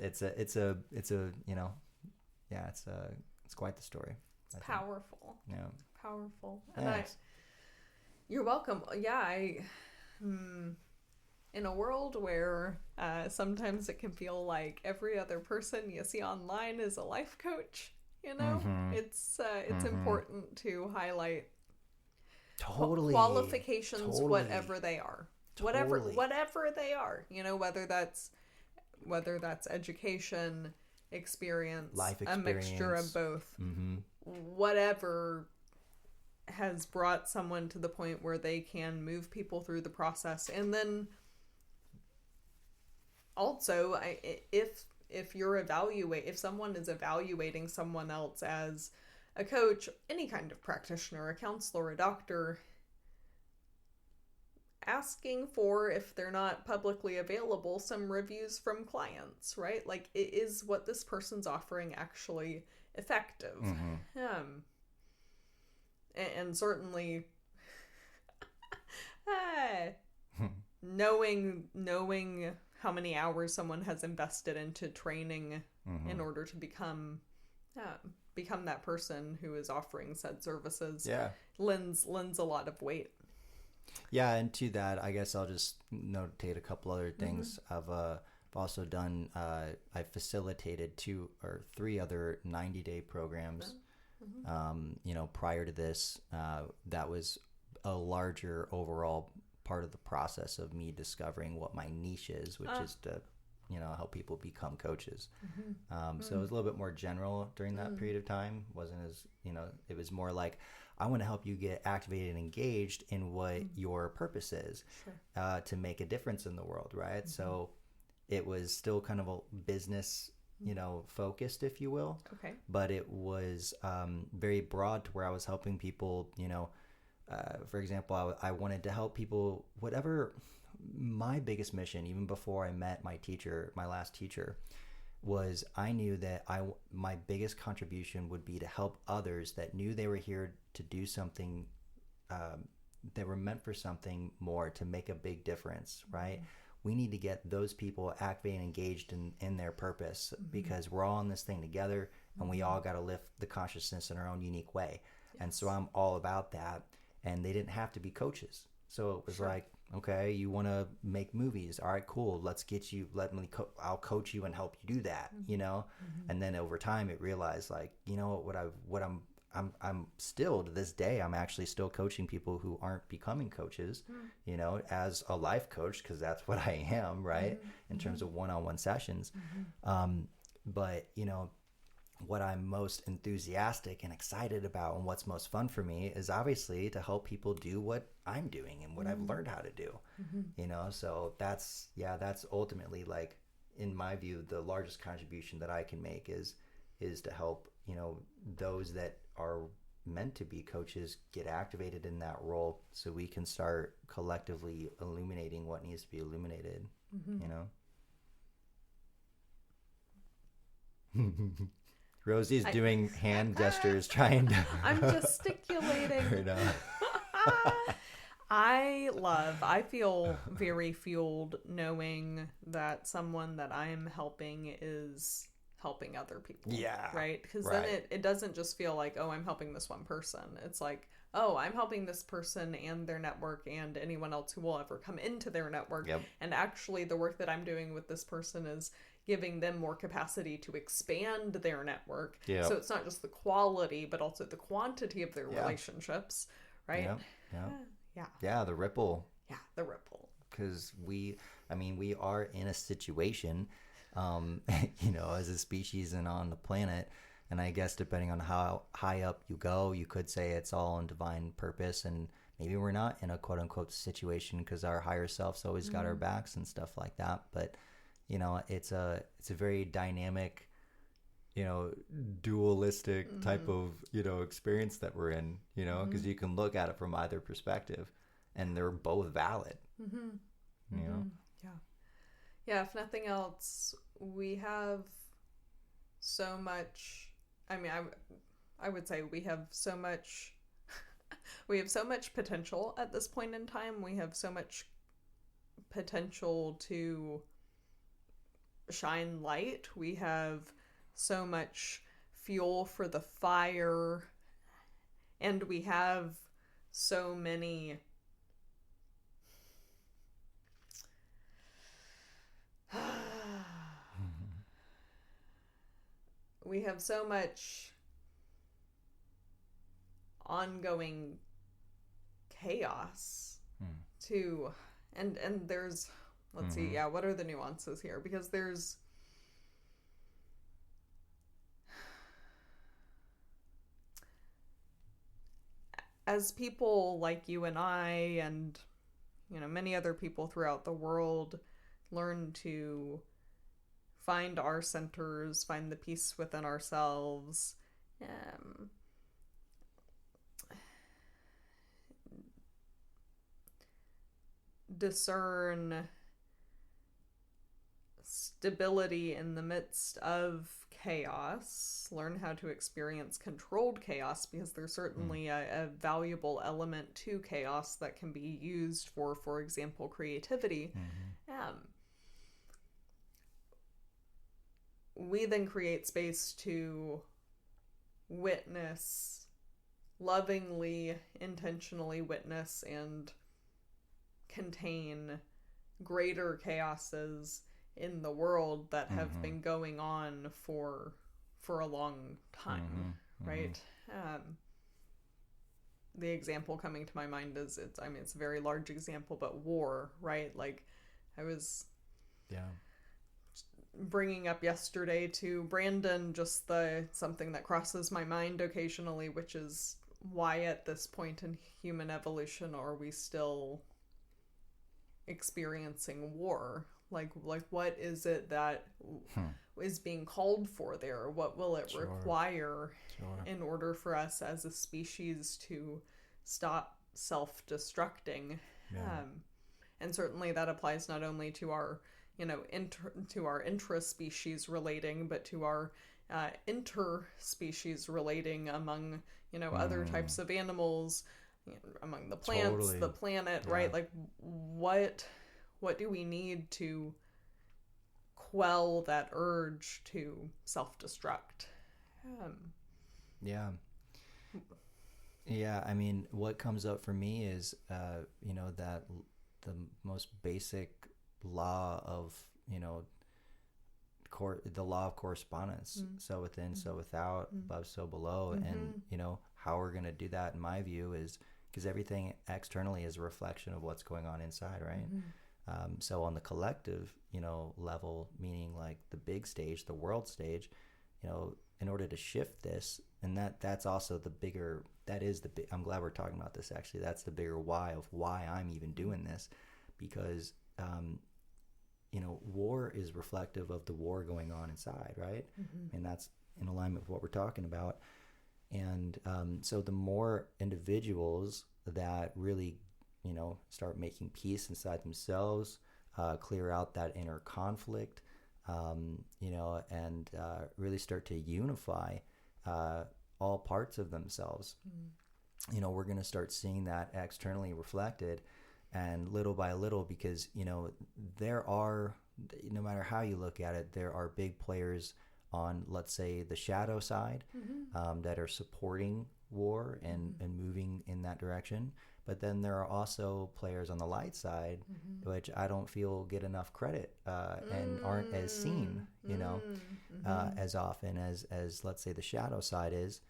quite the story. It's powerful. Yeah. Powerful. And Thanks. You're welcome. Yeah, in a world where sometimes it can feel like every other person you see online is a life coach, Mm-hmm. it's Mm-hmm. important to highlight Totally. qualifications, Totally. whatever they are, Totally. whatever they are, whether that's education, experience, Life a mixture of experience. both, Mm-hmm. whatever has brought someone to the point where they can move people through the process. And then also, if someone is evaluating someone else as a coach, any kind of practitioner, a counselor, a doctor, asking for, if they're not publicly available, some reviews from clients, right? Like, is what this person's offering actually effective? Mm-hmm. And certainly, uh, knowing how many hours someone has invested into training Mm-hmm. in order to become that person who is offering said services Yeah. lends a lot of weight. Yeah, and to that, I guess I'll just notate a couple other Mm-hmm. things. I've also done. I facilitated 2 or 3 other 90-day programs. Mm-hmm. Prior to this, that was a larger overall part of the process of me discovering what my niche is, which is to, help people become coaches. Mm-hmm. So it was a little bit more general during that period of time. Wasn't as, it was more like, I want to help you get activated and engaged in what your purpose is, Sure. to make a difference in the world, right? Mm-hmm. So it was still kind of a business, focused, if you will. Okay. But it was very broad to where I was helping people, for example, I wanted to help people, whatever my biggest mission, even before I met my last teacher, was I knew that my biggest contribution would be to help others that knew they were here to do something, they were meant for something more, to make a big difference, right? Mm-hmm. We need to get those people activated and engaged in their purpose, because we're all in this thing together, and we all got to lift the consciousness in our own unique way. Yes. And so I'm all about that. And they didn't have to be coaches. So it was like, okay, you want to make movies. All right, cool. I'll coach you and help you do that, And then over time it realized, like, I'm still, to this day, I'm actually still coaching people who aren't becoming coaches, as a life coach, because that's what I am, right? In terms of one-on-one sessions. But, what I'm most enthusiastic and excited about, and what's most fun for me, is obviously to help people do what I'm doing and what I've learned how to do, so that's ultimately, like, in my view, the largest contribution that I can make is to help, those that are meant to be coaches get activated in that role, so we can start collectively illuminating what needs to be illuminated, Rosie's doing hand gestures, trying to. I'm gesticulating. I feel very fueled knowing that someone that I'm helping is helping other people. Yeah. Right? Because then it doesn't just feel like, oh, I'm helping this one person. It's like, oh, I'm helping this person and their network and anyone else who will ever come into their network. Yep. And actually the work that I'm doing with this person is giving them more capacity to expand their network. Yep. So it's not just the quality, but also the quantity of their relationships, right? Yeah, the ripple. Yeah, the ripple. Because we are in a situation, as a species and on the planet, and I guess depending on how high up you go, you could say it's all in divine purpose, and maybe we're not in a quote-unquote situation because our higher self's always got our backs and stuff like that. But it's a very dynamic, dualistic type of, experience that we're in, because you can look at it from either perspective and they're both valid. Yeah, if nothing else, we have so much, I would say we have so much potential at this point in time. We have so much potential to shine light. We have so much fuel for the fire, and we have so many we have so much ongoing chaos to, and there's, let's see, what are the nuances here? Because there's, as people like you and I and, many other people throughout the world learn to find our centers, find the peace within ourselves, discern stability in the midst of chaos, learn how to experience controlled chaos, because there's certainly a valuable element to chaos that can be used for example, creativity. We then create space to witness, lovingly, intentionally witness and contain greater chaoses in the world that have been going on for a long time, right? The example coming to my mind is, it's a very large example, but war, right? Like, I was bringing up yesterday to Brandon just something that crosses my mind occasionally, which is, why at this point in human evolution are we still experiencing war? Like what is it that is being called for there? What will it require in order for us as a species to stop self-destructing? And certainly that applies not only to our to our intra-species relating, but to our interspecies relating among other types of animals, among the plants, the planet, right? Like, what do we need to quell that urge to self-destruct? I mean, what comes up for me is that the most basic law of the law of correspondence. So within, so without, above, so below. And how we're going to do that, in my view, is because everything externally is a reflection of what's going on inside, right? So on the collective level, meaning like the big stage, the world stage, in order to shift this, and that's also the bigger, I'm glad we're talking about this, actually. That's the bigger why of why I'm even doing this, because war is reflective of the war going on inside, right? And that's in alignment with what we're talking about. And so the more individuals that really, start making peace inside themselves, clear out that inner conflict, and really start to unify all parts of themselves, we're going to start seeing that externally reflected. And little by little, because, there are, no matter how you look at it, there are big players on, let's say, the shadow side, that are supporting war and moving in that direction. But then there are also players on the light side, which I don't feel get enough credit and aren't as seen, as often as, let's say, the shadow side is.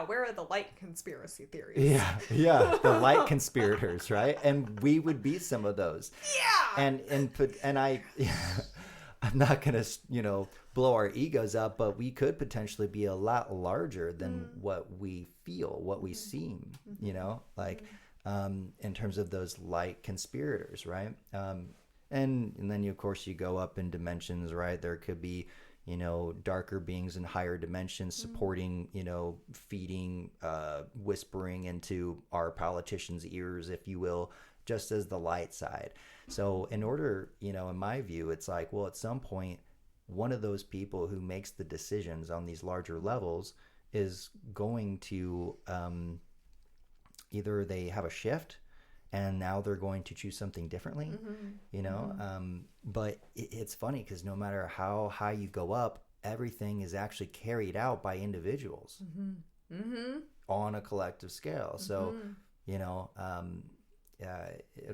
Where are the light conspiracy theories? The light conspirators, right? And we would be some of those. And I'm not gonna blow our egos up, but we could potentially be a lot larger than what we feel, what we seem, in terms of those light conspirators, right? And then of course you go up in dimensions, right? There could be darker beings in higher dimensions supporting, feeding, whispering into our politicians' ears, if you will, just as the light side. So in order, in my view, it's like, well, at some point, one of those people who makes the decisions on these larger levels is going to either they have a shift and now they're going to choose something differently, but it's funny because no matter how high you go up, everything is actually carried out by individuals on a collective scale. So, it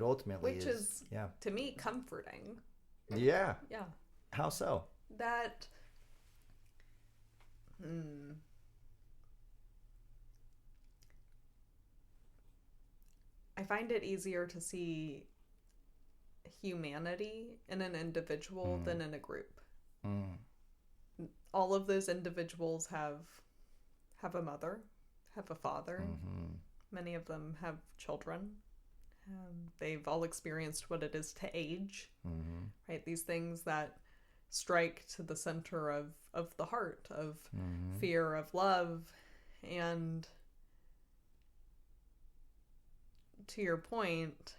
ultimately is to me, comforting. Yeah. How so? That I find it easier to see humanity in an individual than in a group. All of those individuals have a mother, have a father. Many of them have children. They've all experienced what it is to age, right? These things that strike to the center of the heart, of fear, of love. And to your point,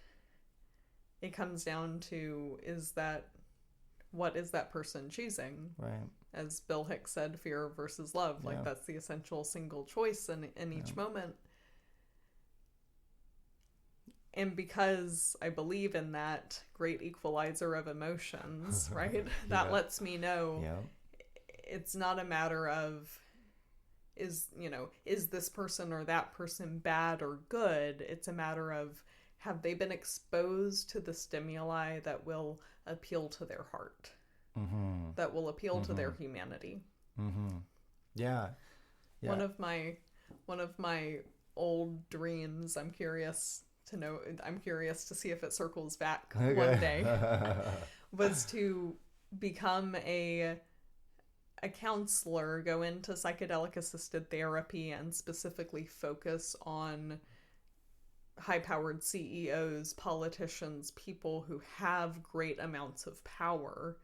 it comes down to, what is that person choosing? Right. As Bill Hicks said, fear versus love. Like, that's the essential single choice in each moment. And because I believe in that great equalizer of emotions, right? That lets me know it's not a matter of, is this person or that person bad or good? It's a matter of, have they been exposed to the stimuli that will appeal to their heart, that will appeal to their humanity? Yeah. One of my old dreams, I'm curious to see if it circles back one day, was to become a counselor, go into psychedelic assisted therapy, and specifically focus on high-powered CEOs, politicians, people who have great amounts of power,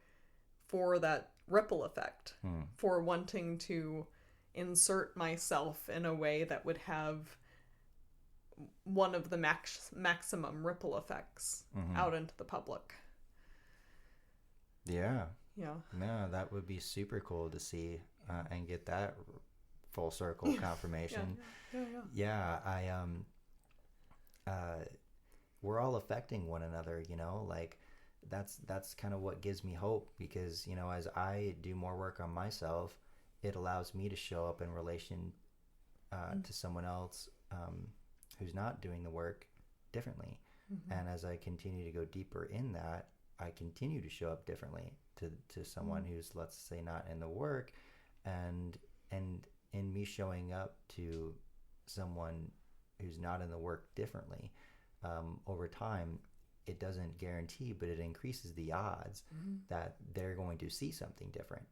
for that ripple effect, for wanting to insert myself in a way that would have one of the maximum ripple effects out into the public. Yeah. No, that would be super cool to see and get that full circle confirmation. We're all affecting one another, like that's kind of what gives me hope, because as I do more work on myself, it allows me to show up in relation to someone else who's not doing the work differently. And as I continue to go deeper in that, I continue to show up differently to someone who's, let's say, not in the work, and in me showing up to someone who's not in the work differently, over time, it doesn't guarantee, but it increases the odds that they're going to see something different,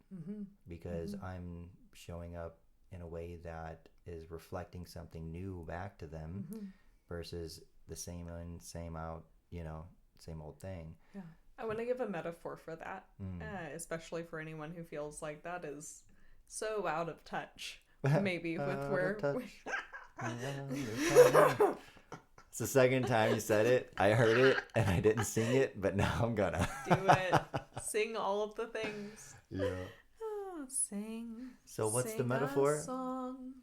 because I'm showing up in a way that is reflecting something new back to them, versus the same in, same out, same old thing. Yeah. I want to give a metaphor for that, especially for anyone who feels like that is so out of touch, maybe with where... It's the second time you said it. I heard it and I didn't sing it, but now I'm gonna. Do it. Sing all of the things. Yeah. Oh, sing. So what's the metaphor? A song.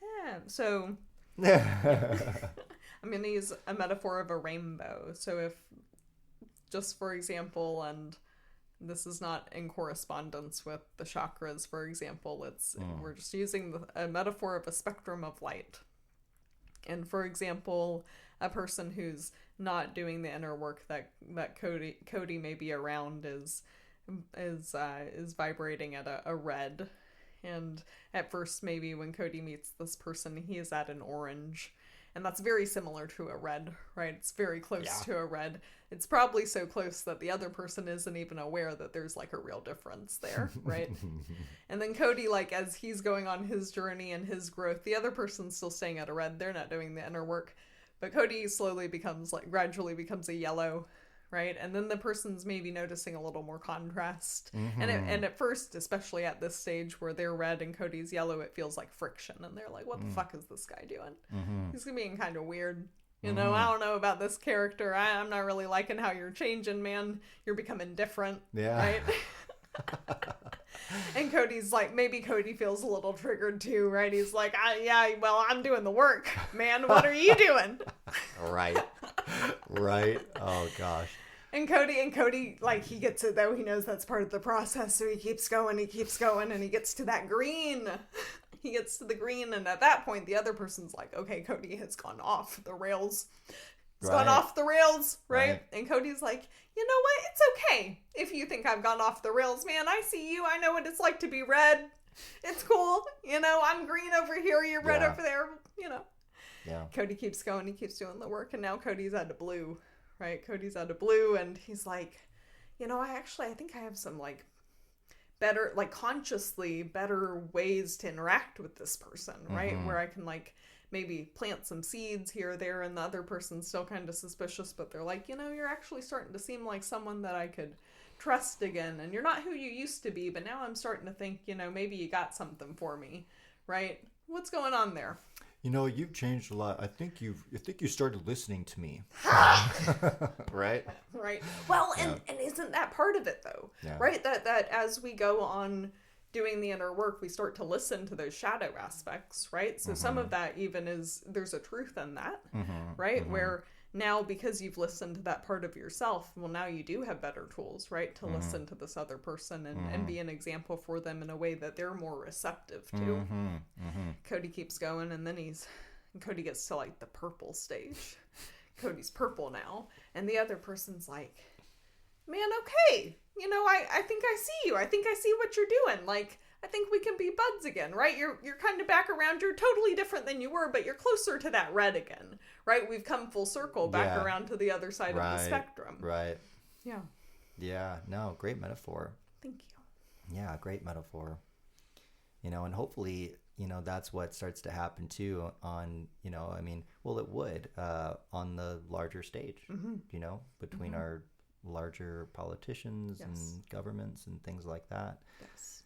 Yeah. So I'm going to use a metaphor of a rainbow. So if, just for example, and this is not in correspondence with the chakras, for example, we're just using a metaphor of a spectrum of light. And for example, a person who's not doing the inner work that Kody may be around is vibrating at a red. And at first, maybe when Kody meets this person, he is at an orange. And that's very similar to a red, right? It's very close to a red. It's probably so close that the other person isn't even aware that there's like a real difference there, right? And then Kody, like, as he's going on his journey and his growth, the other person's still staying at a red. They're not doing the inner work. But Kody gradually becomes a yellow, right? And then the person's maybe noticing a little more contrast. And at first, especially at this stage where they're red and Cody's yellow, it feels like friction. And they're like, what the fuck is this guy doing? He's being kind of weird. I don't know about this character. I'm not really liking how you're changing, man. You're becoming different, right? And Cody's like, maybe Kody feels a little triggered too, right? He's like, I'm doing the work, man. What are you doing? Right. Oh, gosh. And Kody, like, he gets it, though. He knows that's part of the process, so he keeps going, and he gets to that green. He gets to the green, and at that point, the other person's like, okay, Kody has gone off the rails. It's gone off the rails, right? And Kody's like, you know what? It's okay if you think I've gone off the rails, man. I see you. I know what it's like to be red. It's cool. I'm green over here. You're red over there. Yeah. Kody keeps going. He keeps doing the work. And now Kody's out of blue, right? Kody's out of blue. And he's like, I think I have some like better, like consciously better ways to interact with this person, right? Where I can like maybe plant some seeds here or there, and the other person's still kind of suspicious, but they're like, you're actually starting to seem like someone that I could trust again, and you're not who you used to be, but now I'm starting to think, maybe you got something for me, right? What's going on there? You've changed a lot. I think you started listening to me. Right? Right. Well, and isn't that part of it though? Yeah. Right? That as we go on doing the inner work, we start to listen to those shadow aspects, right? So some of that even there's a truth in that, right? Where now, because you've listened to that part of yourself, well, now you do have better tools, right? To listen to this other person and be an example for them in a way that they're more receptive to. Kody keeps going, and then Kody gets to like the purple stage. Kody's purple now. And the other person's like, man, okay. I think I see you. I think I see what you're doing. Like, I think we can be buds again, right? You're kind of back around. You're totally different than you were, but you're closer to that red again, right? We've come full circle back around to the other side of the spectrum. Right. Yeah. Yeah. No, great metaphor. Thank you. Yeah, great metaphor. And hopefully, that's what starts to happen too on, it would on the larger stage, between our larger politicians and governments and things like that. Yes.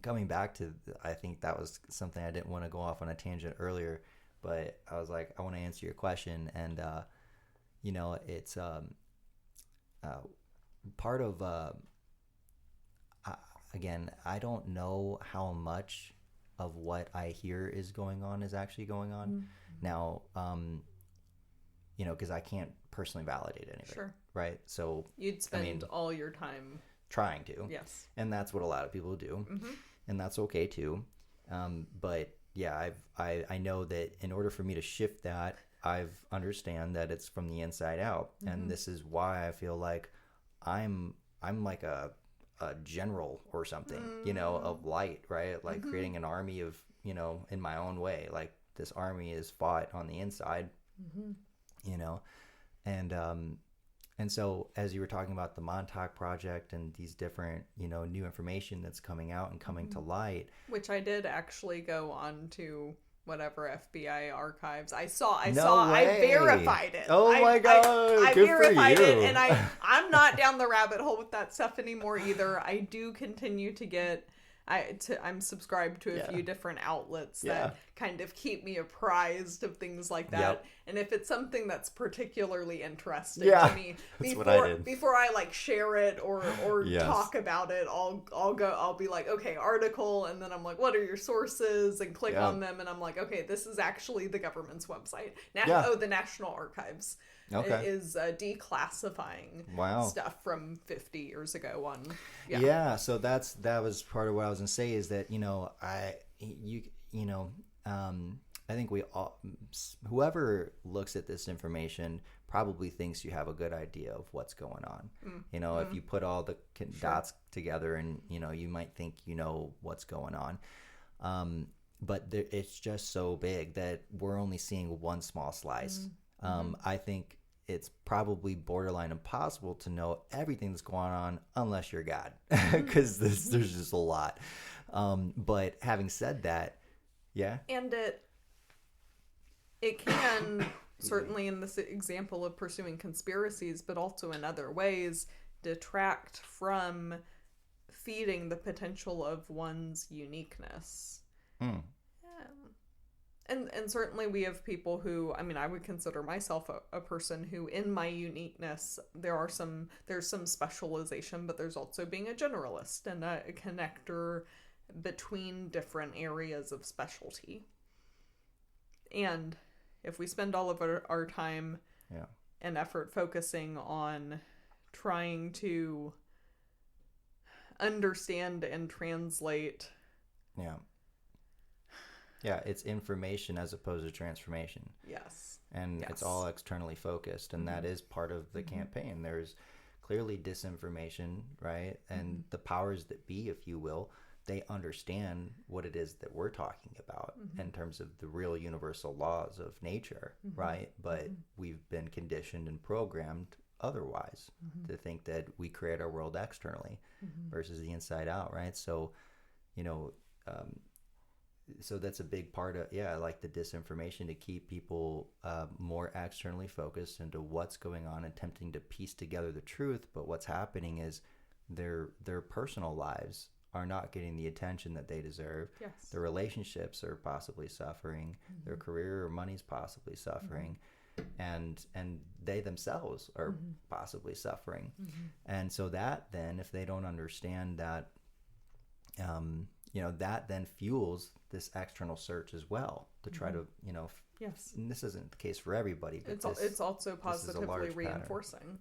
Coming back to, I think that was something I didn't want to go off on a tangent earlier, but I was like, I want to answer your question. And, it's part of, again, I don't know how much of what I hear is going on is actually going on. Now, because I can't personally validate any of it. Sure. Right? So you'd spend all your time trying to. Yes. And that's what a lot of people do. And that's okay too. But yeah, I know that in order for me to shift that, I've understand that it's from the inside out. And this is why I feel like I'm like a general or something, of light, right? Like creating an army of, in my own way. Like this army is fought on the inside, and so as you were talking about the Montauk project and these different, new information that's coming out and coming to light. Which I did actually go on to whatever FBI archives. I verified it. Oh my God. I verified it, and I'm not down the rabbit hole with that stuff anymore either. I do continue to get I'm subscribed to a few different outlets that kind of keep me apprised of things like that. Yep. And if it's something that's particularly interesting to me, before I like share it or talk about it, I'll be like, okay, article, and then I'm like, what are your sources? And click on them, and I'm like, okay, this is actually the government's website. The National Archives. Okay. Is declassifying stuff from 50 years ago on. So that was part of what I was gonna say is that I think we all, whoever looks at this information probably thinks you have a good idea of what's going on. If you put all the dots together, and you might think what's going on, but it's just so big that we're only seeing one small slice. I think it's probably borderline impossible to know everything that's going on unless you're God, because there's just a lot. But having said that, and it can certainly in this example of pursuing conspiracies, but also in other ways, detract from feeding the potential of one's uniqueness. And certainly we have people who, I would consider myself a person who, in my uniqueness, there's some specialization, but there's also being a generalist and a connector between different areas of specialty. And if we spend all of our time and effort focusing on trying to understand and translate Yeah, it's information as opposed to transformation. Yes. And Yes. it's all externally focused, and that is part of the campaign. There's clearly disinformation, right? And the powers that be, if you will, they understand what it is that we're talking about in terms of the real universal laws of nature, right? But we've been conditioned and programmed otherwise to think that we create our world externally versus the inside out, right? So, you know, so that's a big part of, like the disinformation, to keep people more externally focused into what's going on, attempting to piece together the truth. But what's happening is their personal lives are not getting the attention that they deserve. Yes. Their relationships are possibly suffering. Their career or money's possibly suffering. And they themselves are possibly suffering. And so that then, if they don't understand that, that then fuels this external search as well to try to, Yes. and this isn't the case for everybody, but It's also this is a positively large pattern. reinforcing.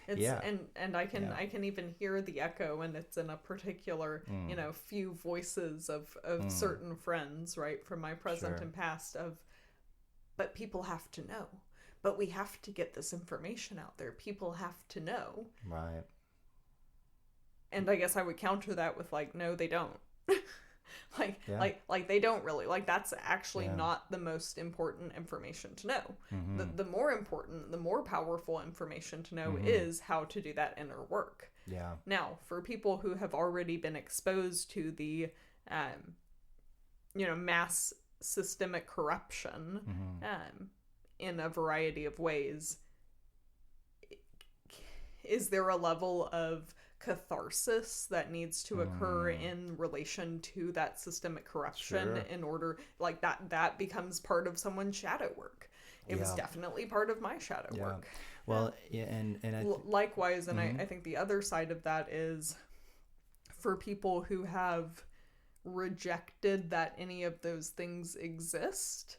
It's, Yeah. and I can even hear the echo, and it's in a particular few voices of certain friends, right, from my present Sure. and past, but people have to know, but we have to get this information out there, people have to know. Right. And I guess I would counter that with like, no, they don't. Yeah. like they don't really, like, that's actually Yeah. not the most important information to know. Mm-hmm. The more important, the more powerful information to know is how to do that inner work. Yeah. Now, for people who have already been exposed to the mass systemic corruption in a variety of ways, is there a level of catharsis that needs to occur in relation to that systemic corruption? Sure. In order, like, that becomes part of someone's shadow work. It was definitely part of my shadow work. Well, yeah, and I likewise, and I think the other side of that is for people who have rejected that any of those things exist,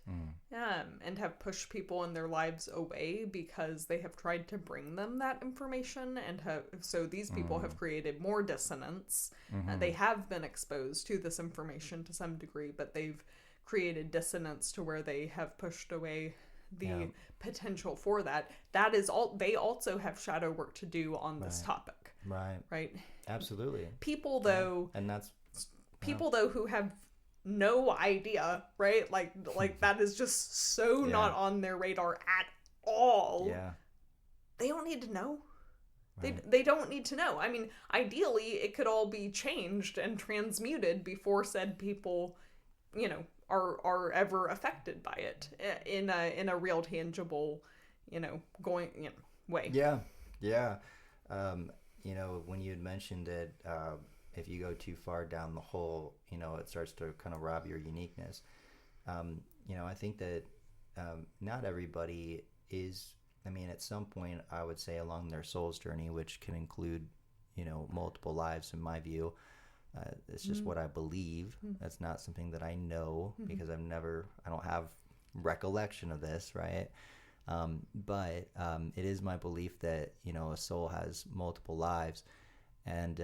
and have pushed people in their lives away because they have tried to bring them that information, and so these people have created more dissonance. They have been exposed to this information to some degree, but they've created dissonance to where they have pushed away the potential for that. That is all. They also have shadow work to do on this topic. Right. Absolutely. People though, and that's people though who have no idea, right? Like that is just so not on their radar at all. Yeah. They don't need to know. Right. They don't need to know. I mean, ideally it could all be changed and transmuted before said people, are ever affected by it in a real tangible, way. Yeah. When you had mentioned that if you go too far down the hole, it starts to kind of rob your uniqueness. I think that not everybody is, at some point, I would say along their soul's journey, which can include, multiple lives in my view. It's just what I believe. That's not something that I know because I don't have recollection of this, right? But it is my belief that, a soul has multiple lives. And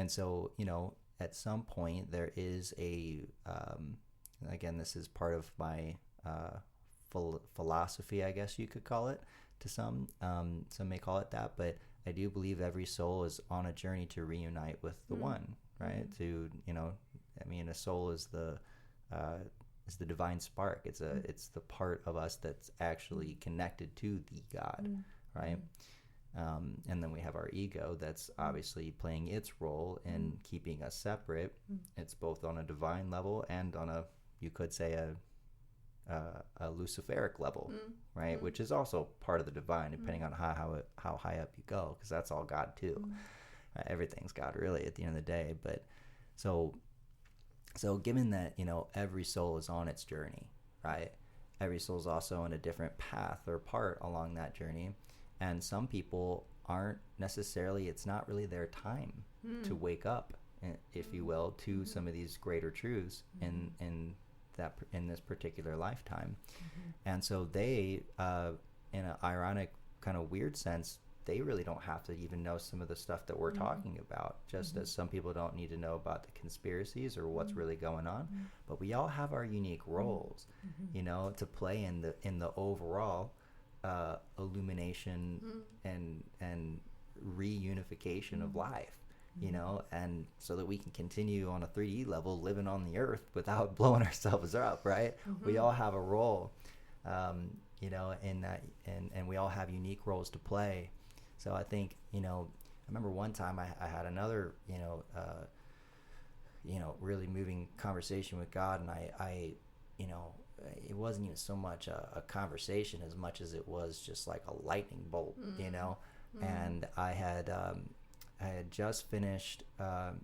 so, at some point there is again, this is part of my philosophy, I guess you could call it, to some may call it that, but I do believe every soul is on a journey to reunite with the one, right? To, a soul is the divine spark. It's the part of us that's actually connected to the God, right? And then we have our ego that's obviously playing its role in keeping us separate. It's both on a divine level and on a, you could say, a Luciferic level, right? Which is also part of the divine, depending on how high up you go, because that's all God too. Everything's God, really, at the end of the day. But so given that, every soul is on its journey, right? Every soul is also on a different path or part along that journey. And some people aren't necessarily, it's not really their time to wake up, if you will, to some of these greater truths in this particular lifetime. And so they, in an ironic kind of weird sense, they really don't have to even know some of the stuff that we're talking about, just as some people don't need to know about the conspiracies or what's really going on. But we all have our unique roles, you know, to play in the overall illumination and reunification of life, you know, and so that we can continue on a 3D level living on the earth without blowing ourselves up, right? We all have a role, you know, in that, and we all have unique roles to play. So I think, you know, I remember one time I had another, you know, really moving conversation with God, and I you know, it wasn't even so much a conversation as much as it was just like a lightning bolt, you know. And I had just finished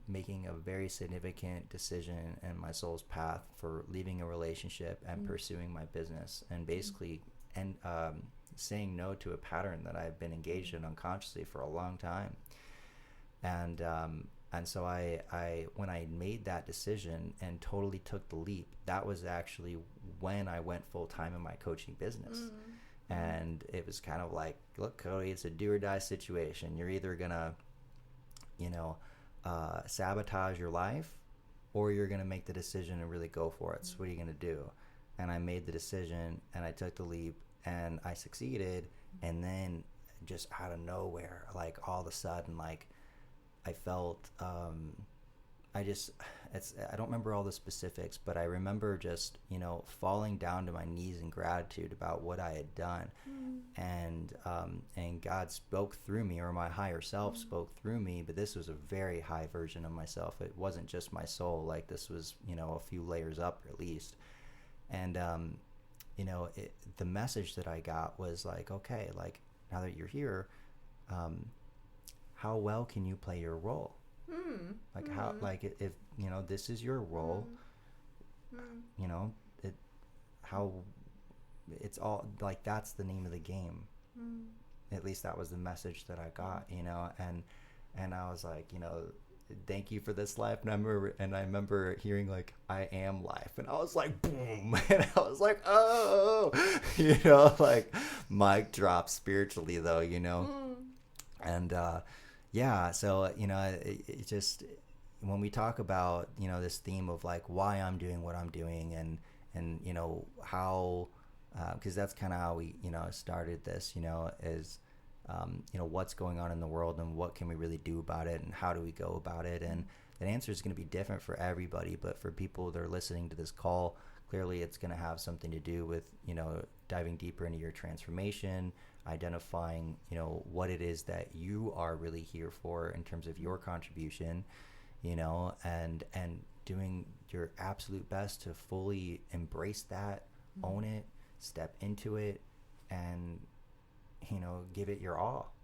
making a very significant decision in my soul's path for leaving a relationship and pursuing my business, and basically saying no to a pattern that I've been engaged in unconsciously for a long time. And so I when I made that decision and totally took the leap, that was actually when I went full time in my coaching business. And it was kind of like, look, Kody, it's a do or die situation. You're either gonna, you know, sabotage your life, or you're gonna make the decision and really go for it. So what are you gonna do? And I made the decision, and I took the leap, and I succeeded. And then just out of nowhere, like all of a sudden, like I felt, I don't remember all the specifics, but I remember just, you know, falling down to my knees in gratitude about what I had done. And God spoke through me, or my higher self spoke through me, but this was a very high version of myself. It wasn't just my soul. Like, this was, you know, a few layers up at least. And, you know, the message that I got was like, okay, like, now that you're here, how well can you play your role? Like, how, like, if, you know, this is your role, you know, it's all, like, that's the name of the game. At least that was the message that I got, you know, and I was like, you know, thank you for this life. And I remember hearing, like, I am life, and I was like, boom, and I was like, oh, you know, like, mic drop spiritually though, you know. And yeah, so, you know, it just, when we talk about, you know, this theme of like why I'm doing what I'm doing, and you know, how, because that's kind of how we, you know, started this, you know, is you know, what's going on in the world and what can we really do about it, and how do we go about it. And the answer is going to be different for everybody, but for people that are listening to this call, clearly it's going to have something to do with, you know, diving deeper into your transformation, identifying, you know, what it is that you are really here for in terms of your contribution, you know, and doing your absolute best to fully embrace that, own it, step into it, and, you know, give it your all,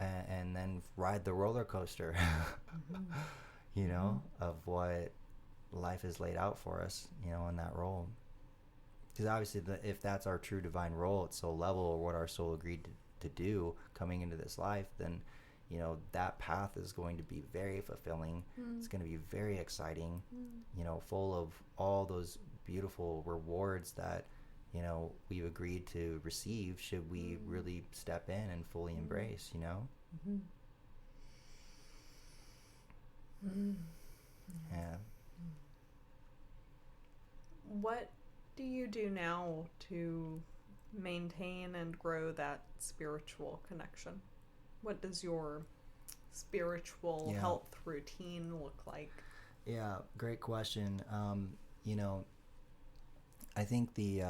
and then ride the roller coaster, you know, of what life has laid out for us, you know, in that role. Because obviously, if that's our true divine role at soul level, or what our soul agreed to do coming into this life, then, you know, that path is going to be very fulfilling. It's going to be very exciting, you know, full of all those beautiful rewards that, you know, we've agreed to receive should we really step in and fully embrace, you know. Yeah. What do you do now to maintain and grow that spiritual connection? What does your spiritual health routine look like? Yeah, great question. You know, I think the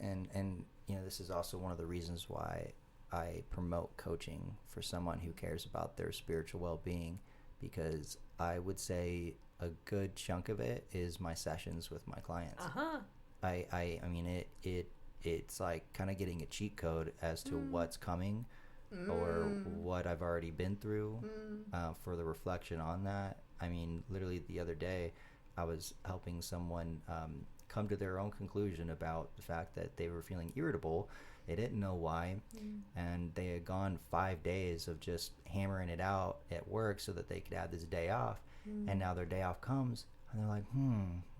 and you know, this is also one of the reasons why I promote coaching for someone who cares about their spiritual well-being, because I would say a good chunk of it is my sessions with my clients. I mean, it's like kind of getting a cheat code as to what's coming, or what I've already been through, for the reflection on that. I mean, literally the other day, I was helping someone come to their own conclusion about the fact that they were feeling irritable. They didn't know why, and they had gone 5 days of just hammering it out at work so that they could have this day off. And now their day off comes, and they're like,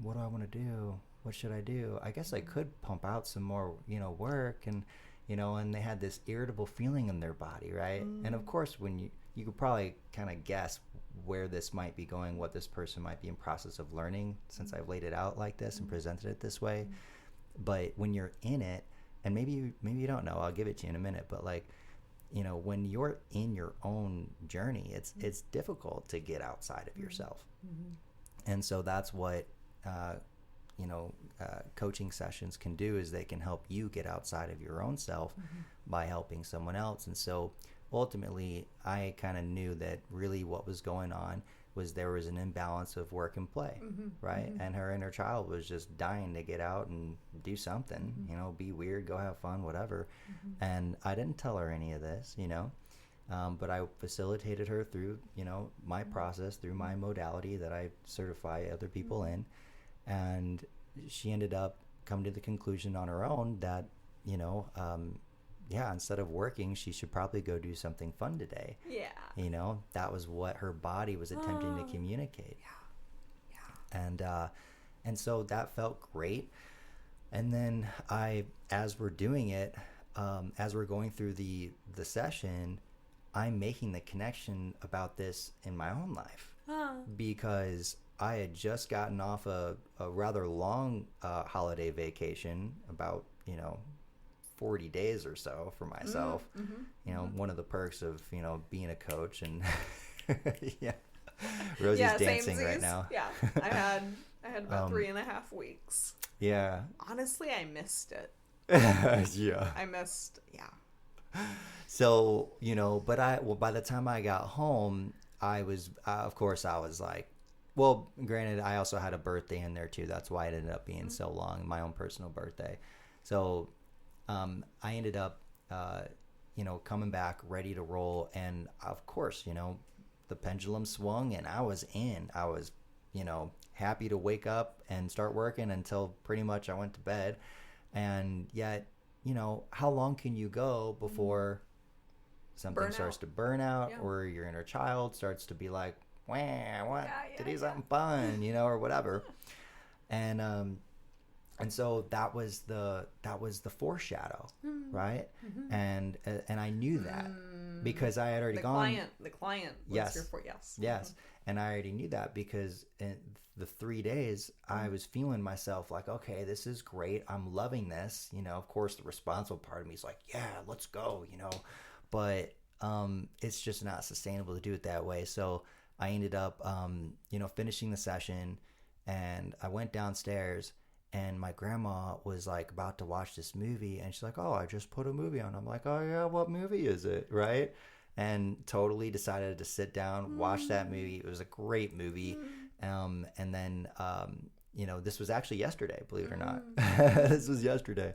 what do I want to do? What should I do? I guess I could pump out some more, you know, work. And and they had this irritable feeling in their body, right? And of course, when you could probably kind of guess where this might be going, what this person might be in process of learning, since I've laid it out like this and presented it this way. But when you're in it, and maybe you don't know, I'll give it to you in a minute, but like, when you're in your own journey, it's difficult to get outside of yourself. And so that's what coaching sessions can do, is they can help you get outside of your own self by helping someone else. And so ultimately, I kind of knew that really what was going on was there was an imbalance of work and play, right? And her inner child was just dying to get out and do something, be weird, go have fun, whatever. And I didn't tell her any of this, but I facilitated her through, my process, through my modality that I certify other people in. And she ended up coming to the conclusion on her own that, instead of working, she should probably go do something fun today. Yeah. That was what her body was attempting to communicate. Yeah. And so that felt great. And then as we're doing it, as we're going through the session, I'm making the connection about this in my own life, because I had just gotten off a rather long holiday vacation, about 40 days or so for myself. One of the perks of being a coach, and Rosie's dancing right now. I had about 3.5 weeks. Honestly, I missed it. I missed. So but by the time I got home, I was of course I was like, well, granted, I also had a birthday in there too. That's why it ended up being so long, my own personal birthday. So I ended up, coming back ready to roll. And of course, the pendulum swung and I was in. I was, happy to wake up and start working until pretty much I went to bed. And yet, how long can you go before something starts to burn out, or your inner child starts to be like, wah, what? To do something fun, or whatever. And so that was the foreshadow, right? And I knew that because I had already gone. The client was your yes. And I already knew that because in the 3 days I was feeling myself like, okay, this is great. I'm loving this. Of course, the responsible part of me is like, yeah, let's go. But it's just not sustainable to do it that way. So I ended up, finishing the session, and I went downstairs. And my grandma was like about to watch this movie, and she's like, oh, I just put a movie on. I'm like, oh yeah, what movie is it? Right? And totally decided to sit down, watch that movie. It was a great movie. And then, this was actually yesterday, believe it or not. This was yesterday.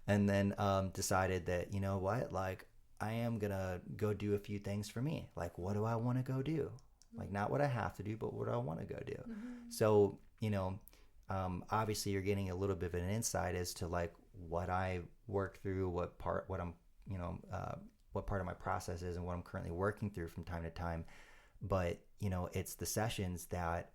And then decided that, you know what, like I am going to go do a few things for me. Like, what do I want to go do? Like, not what I have to do, but what do I want to go do? So, obviously you're getting a little bit of an insight as to like what I worked through, what part of my process is, and what I'm currently working through from time to time. But, it's the sessions that,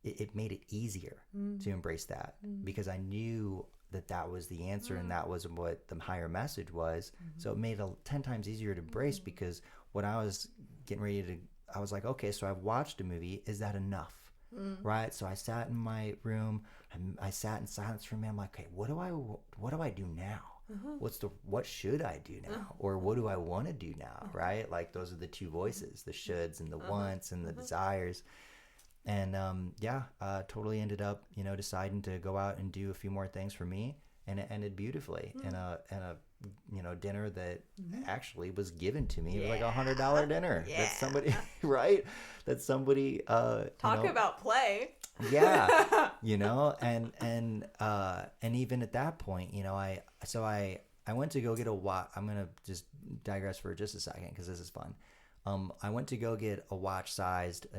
it made it easier to embrace that, because I knew that was the answer, and that was what the higher message was. So it made it 10 times easier to embrace, because when I was getting ready to, I was like, okay, so I've watched a movie. Is that enough? Right? So I sat in my room, and I sat in silence for a minute. I'm like, okay, what do I do now? What should I do now? Or what do I want to do now? Right? Like, those are the two voices, the shoulds and the wants and the desires. And totally ended up, deciding to go out and do a few more things for me, and it ended beautifully in a dinner that actually was given to me. It was like $100 dinner that somebody, right? That somebody talk about play. And even at that point, I went to go get a watch. I'm gonna just digress for just a second because this is fun. I went to go get a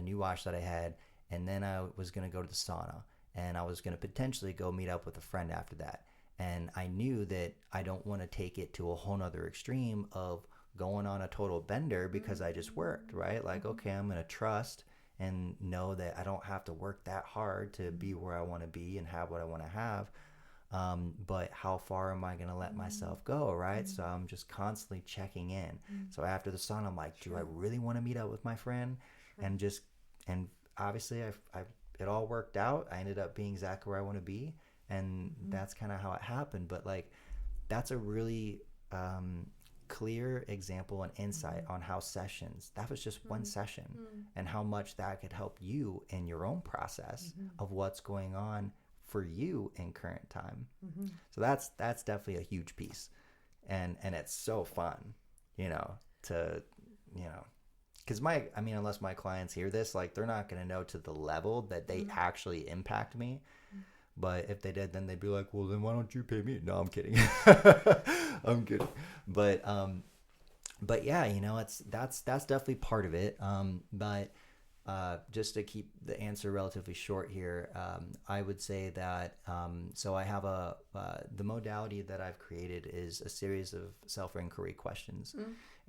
new watch that I had, and then I was gonna go to the sauna, and I was gonna potentially go meet up with a friend after that. And I knew that I don't want to take it to a whole nother extreme of going on a total bender because I just worked, right? Like, okay, I'm going to trust and know that I don't have to work that hard to be where I want to be and have what I want to have. But how far am I going to let myself go, right? So I'm just constantly checking in. So after the sauna, I'm like, do I really want to meet up with my friend? And obviously it all worked out. I ended up being exactly where I want to be. And that's kind of how it happened. But like, that's a really clear example and insight on how sessions, that was just one session, and how much that could help you in your own process of what's going on for you in current time. So that's definitely a huge piece. And it's so fun, to, because unless my clients hear this, like, they're not going to know to the level that they actually impact me. But if they did, then they'd be like, well, then why don't you pay me? No, I'm kidding. I'm kidding. But yeah, that's definitely part of it. But just to keep the answer relatively short here, I would say that, so I have the modality that I've created is a series of self-inquiry questions.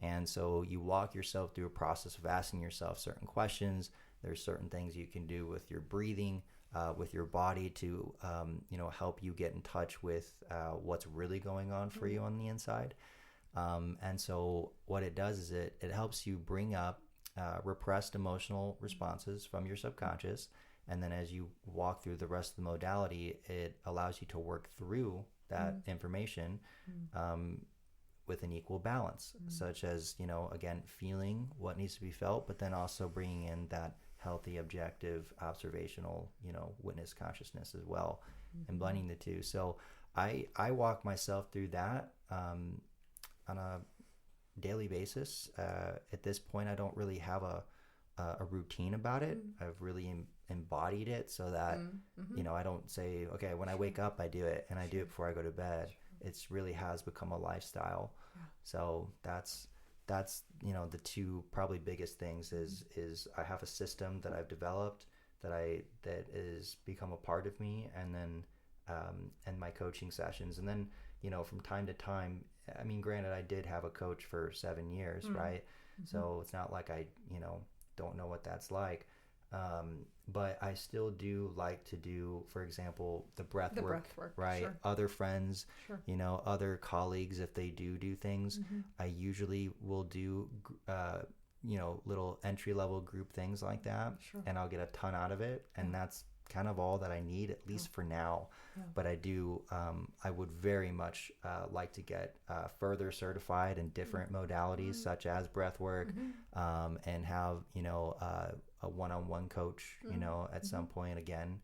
And so you walk yourself through a process of asking yourself certain questions. There's certain things you can do with your breathing, with your body to, help you get in touch with what's really going on for you on the inside. And so what it does is it helps you bring up repressed emotional responses from your subconscious. And then as you walk through the rest of the modality, it allows you to work through that information with an equal balance, such as, again, feeling what needs to be felt, but then also bringing in that healthy, objective, observational, witness consciousness as well, and blending the two. So I walk myself through that on a daily basis. At this point, I don't really have a routine about it. I've really embodied it so that, I don't say, okay, when I wake up, I do it, and I do it before I go to bed. It's really has become a lifestyle. So that's the two probably biggest things is I have a system that I've developed that is become a part of me, and then and my coaching sessions, and then from time to time, granted, I did have a coach for 7 years, right? So it's not like I don't know what that's like, but I still do like to do, for example, the breath work, right? Sure. Other friends, other colleagues, if they do things, I usually will do little entry-level group things like that, and I'll get a ton out of it, and that's kind of all that I need, at least for now. But I would very much like to get further certified in different modalities, such as breath work, and have a one-on-one coach at some point again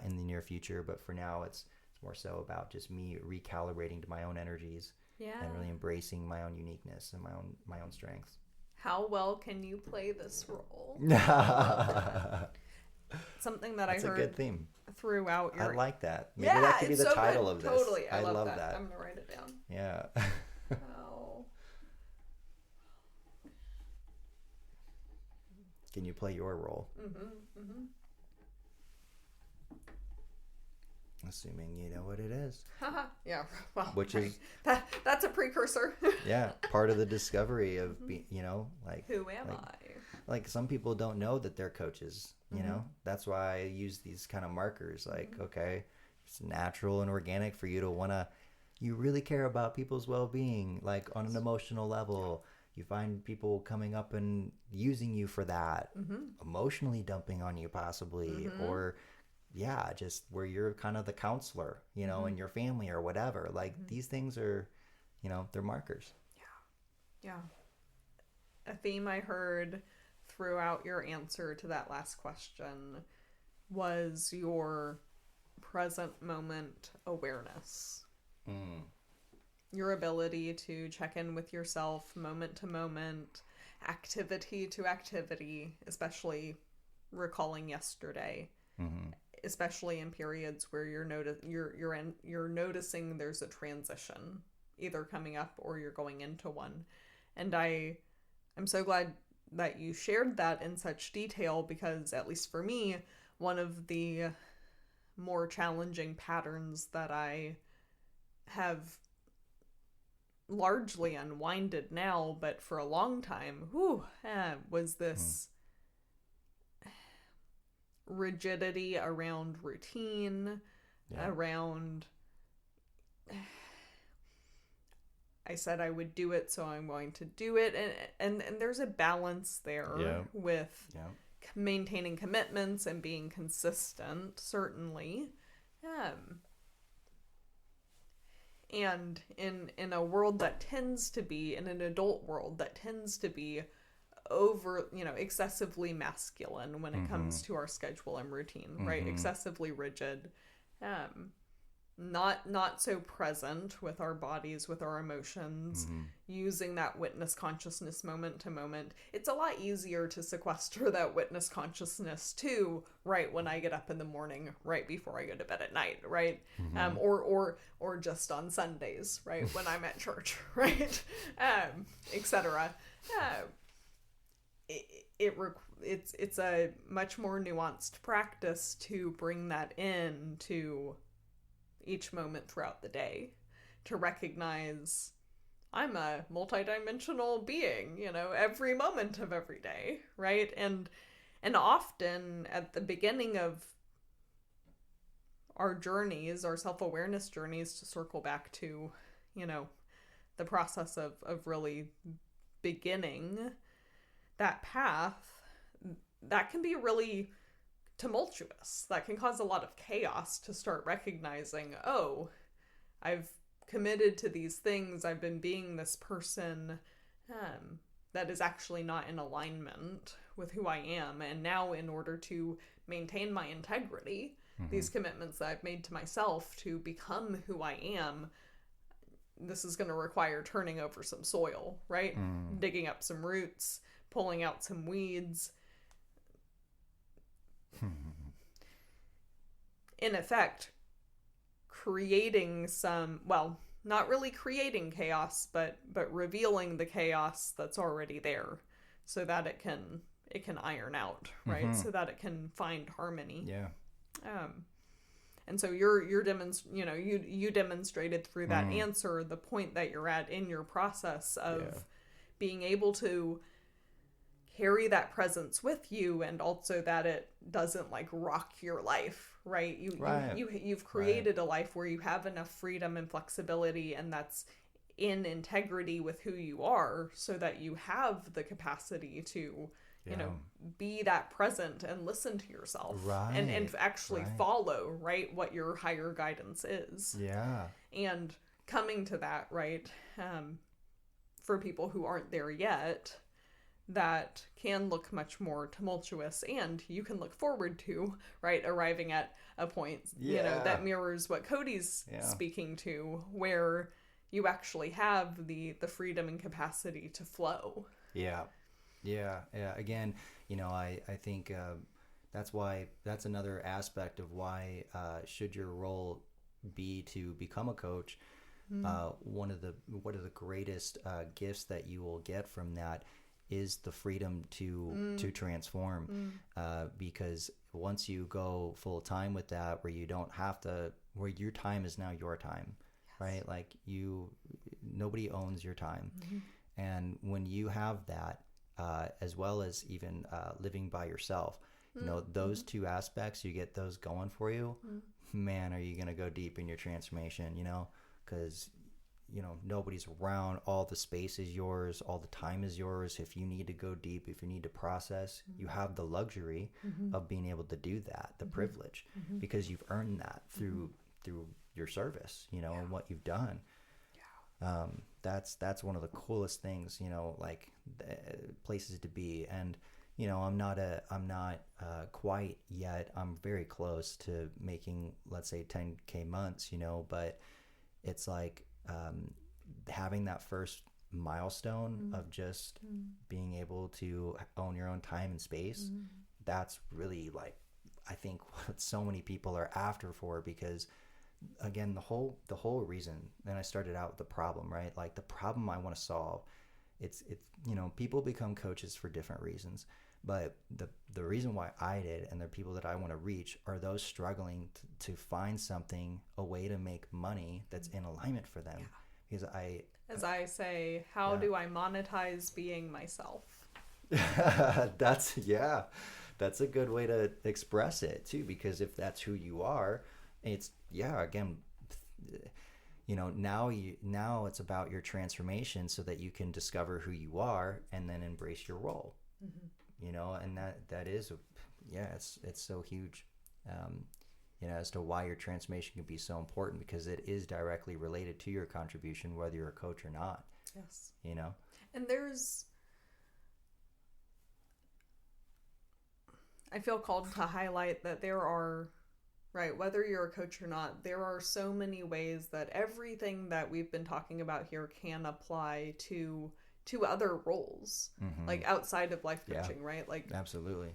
in the near future. But for now, it's more so about just me recalibrating to my own energies, and really embracing my own uniqueness and my own strengths. How well can you play this role? Something that That's I heard a good theme throughout your... I like that. Maybe that could be the title of this. Totally. I love that. I'm gonna write it down. Yeah. Oh. Can you play your role? Assuming you know what it is. Yeah. Well, which is that's a precursor. Yeah, part of the discovery of who am I? Like, some people don't know that they're coaches. That's why I use these kind of markers. Like, okay, it's natural and organic for you to wanna. You really care about people's well-being, like on an emotional level. You find people coming up and using you for that, emotionally dumping on you possibly, or just where you're kind of the counselor, in your family or whatever. Like, these things are, they're markers. Yeah. A theme I heard throughout your answer to that last question was your present moment awareness. Your ability to check in with yourself moment to moment, activity to activity, especially recalling yesterday, especially in periods where you're noticing there's a transition either coming up or you're going into one. And I'm so glad that you shared that in such detail, because at least for me, one of the more challenging patterns that I have largely unwinded now, but for a long time, was this rigidity around routine, around I said I would do it, so I'm going to do it. And there's a balance there with maintaining commitments and being consistent, certainly. And in a world that tends to be, in an adult world that tends to be excessively masculine when it comes to our schedule and routine, right? Excessively rigid. Not so present with our bodies, with our emotions, using that witness consciousness moment to moment. It's a lot easier to sequester that witness consciousness too, right when I get up in the morning, right before I go to bed at night, right? Or just on Sundays, right, when I'm at church, right? Etc. It's a much more nuanced practice to bring that in to each moment throughout the day, to recognize I'm a multidimensional being, every moment of every day, right? And often at the beginning of our journeys, our self-awareness journeys, to circle back to, the process of really beginning that path, that can be really tumultuous. That can cause a lot of chaos to start recognizing, oh, I've committed to these things, I've been being this person that is actually not in alignment with who I am, and now in order to maintain my integrity, these commitments that I've made to myself to become who I am, this is going to require turning over some soil, right? Digging up some roots, pulling out some weeds, in effect, creating some, well, not really creating chaos, but revealing the chaos that's already there, so that it can iron out, right? So that it can find harmony. Yeah. And so you demonstrated through that answer the point that you're at in your process of being able to carry that presence with you, and also that it doesn't rock your life, right? You've created a life where you have enough freedom and flexibility, and that's in integrity with who you are, so that you have the capacity to be that present and listen to yourself, and actually follow, right, what your higher guidance is. And coming to that, right, for people who aren't there yet, that can look much more tumultuous, and you can look forward to, right, arriving at a point, that mirrors what Kody's speaking to, where you actually have the freedom and capacity to flow. Again, I think that's another aspect of why should your role be to become a coach, one of the greatest gifts that you will get from that is the freedom to transform, because once you go full time with that, where you don't have to, where your time is now your time, right? Nobody owns your time. And when you have that, as well as even living by yourself, those two aspects, you get those going for you, man, are you going to go deep in your transformation, because nobody's around, all the space is yours, all the time is yours. If you need to go deep, if you need to process, you have the luxury of being able to do that, the privilege, because you've earned that through your service, and what you've done. That's one of the coolest things, places to be. And I'm not quite yet. I'm very close to making, let's say, 10K months, but it's having that first milestone of just being able to own your own time and space. That's really I think what so many people are after for, because again, the whole reason, and I started out with the problem, right? The problem I want to solve, it's people become coaches for different reasons, but the reason why I did, and the people that I want to reach, are those struggling to find something, a way to make money that's in alignment for them. Because I say, how do I monetize being myself? That's a good way to express it too, because if that's who you are, it's again, now it's about your transformation so that you can discover who you are and then embrace your role. And that is it's so huge, as to why your transformation can be so important, because it is directly related to your contribution, whether you're a coach or not. Yes. And I feel called to highlight that there are, right, whether you're a coach or not, there are so many ways that everything that we've been talking about here can apply to other roles, like outside of life coaching, right? Like, absolutely.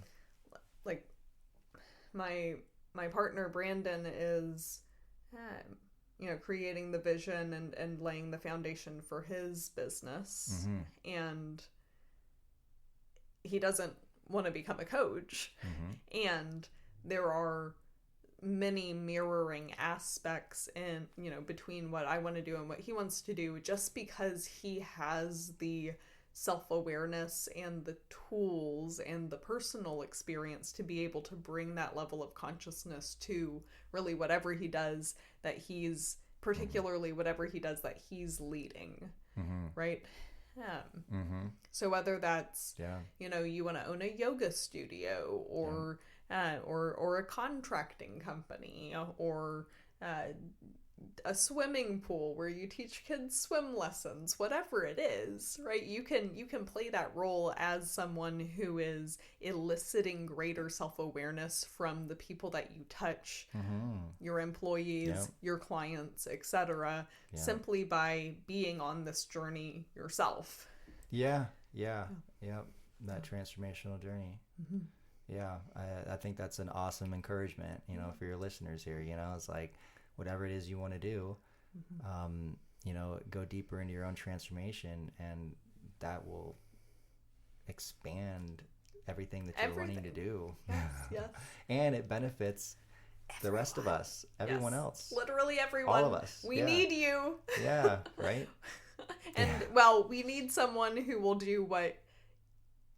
Like my partner Brandon is, creating the vision and laying the foundation for his business, and he doesn't want to become a coach, and there are many mirroring aspects in between what I want to do and what he wants to do, just because he has the self-awareness and the tools and the personal experience to be able to bring that level of consciousness to really whatever he does that he's particularly whatever he does that he's leading, right? So whether that's you want to own a yoga studio or a contracting company, or a swimming pool where you teach kids swim lessons, whatever it is, right? You can play that role as someone who is eliciting greater self-awareness from the people that you touch, your employees, your clients, etc., simply by being on this journey yourself. That transformational journey. I think that's an awesome encouragement, for your listeners here. It's like, whatever it is you want to do, go deeper into your own transformation, and that will expand everything that you're wanting to do. Yes. And it benefits the rest of us, everyone else. Literally everyone. All of us. We need you. Yeah, right? And, we need someone who will do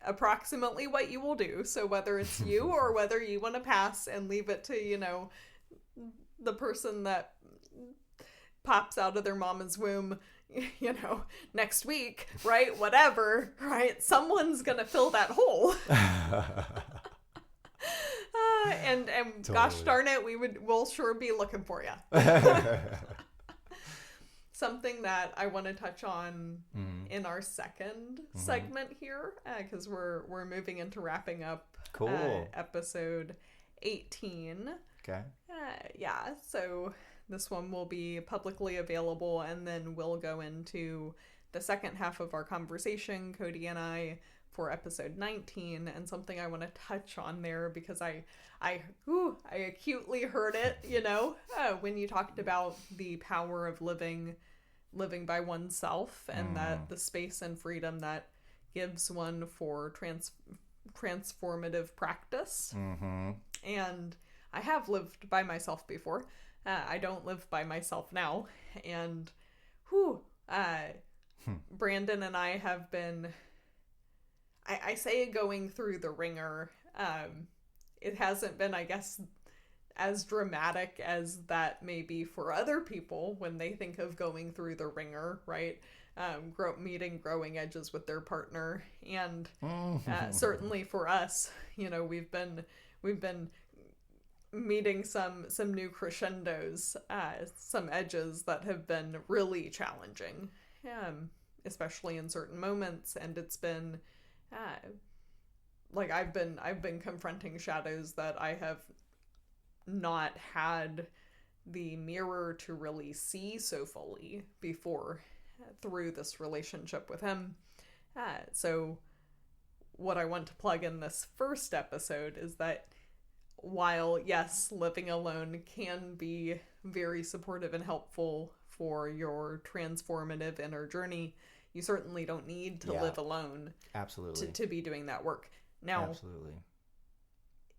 approximately what you will do. So whether it's you or whether you want to pass and leave it to, the person that pops out of their mama's womb, next week, right? Whatever, right? Someone's going to fill that hole. And totally. Gosh darn it, we'll sure be looking for you. Something that I want to touch on in our second segment here, because we're moving into wrapping up episode 18. Okay. So this one will be publicly available, and then we'll go into the second half of our conversation, Kody and I, for episode 19, and something I want to touch on there because I acutely heard it, when you talked about the power of living by oneself, and that the space and freedom that gives one for transformative practice. And I have lived by myself before. I don't live by myself now. And Brandon and I have been, I say going through the ringer. It hasn't been, I guess, as dramatic as that may be for other people when they think of going through the ringer, right? Meeting growing edges with their partner. And certainly for us, we've been meeting some new crescendos, some edges that have been really challenging, especially in certain moments. And it's been I've been confronting shadows that I have not had the mirror to really see so fully before through this relationship with him. So what I want to plug in this first episode is that while, yes, living alone can be very supportive and helpful for your transformative inner journey, you certainly don't need to live alone. Absolutely. To be doing that work. Now, absolutely.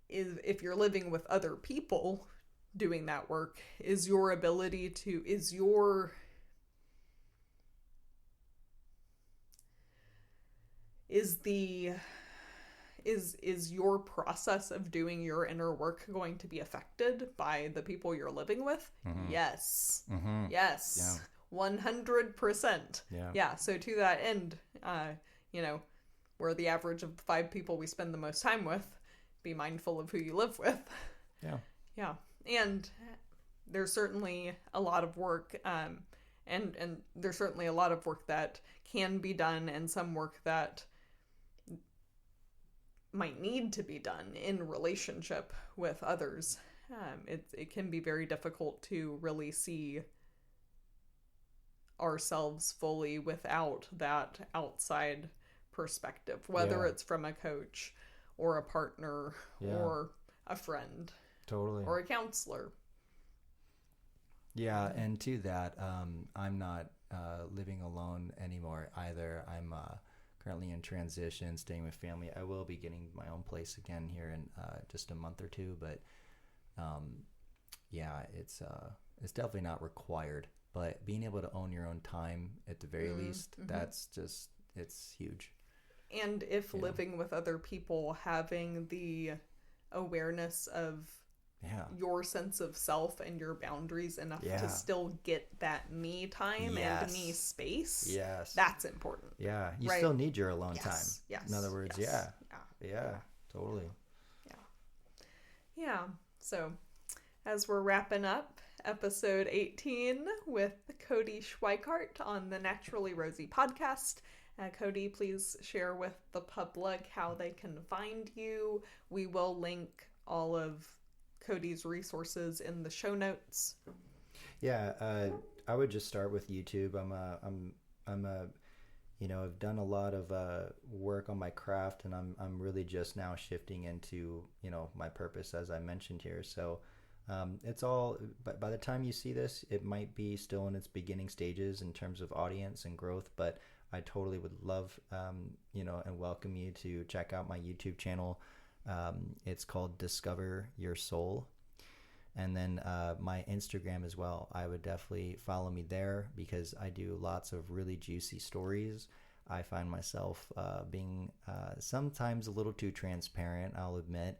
If you're living with other people doing that work, is your is your process of doing your inner work going to be affected by the people you're living with? Yes. Yes. Yeah. 100%. Yeah. So to that end, we're the average of the 5 people we spend the most time with. Be mindful of who you live with. Yeah. And there's certainly a lot of work, and there's certainly a lot of work that can be done, and some work that might need to be done in relationship with others. It can be very difficult to really see ourselves fully without that outside perspective, whether it's from a coach or a partner or a friend, totally, or a counselor. Yeah, and to that, I'm not living alone anymore either. I'm currently in transition, staying with family. I will be getting my own place again here in just a month or two, but it's definitely not required. But being able to own your own time at the very least, that's just, it's huge. And if living with other people, having the awareness of your sense of self and your boundaries enough to still get that me time and me space, that's important. Yeah, you still need your alone time. Yes. In other words, totally. Yeah. So as we're wrapping up episode 18 with Kody Schweickhardt on the Naturally Rosy podcast, Kody, please share with the public how they can find you. We will link all of Kody's resources in the show notes. Yeah, I would just start with YouTube. I've done a lot of work on my craft, and I'm really just now shifting into my purpose, as I mentioned here. So it's all, by the time you see this, it might be still in its beginning stages in terms of audience and growth, but I totally would love and welcome you to check out my YouTube channel. It's called Discover Your Soul. And then my Instagram as well. I would definitely follow me there because I do lots of really juicy stories. I find myself being sometimes a little too transparent, I'll admit,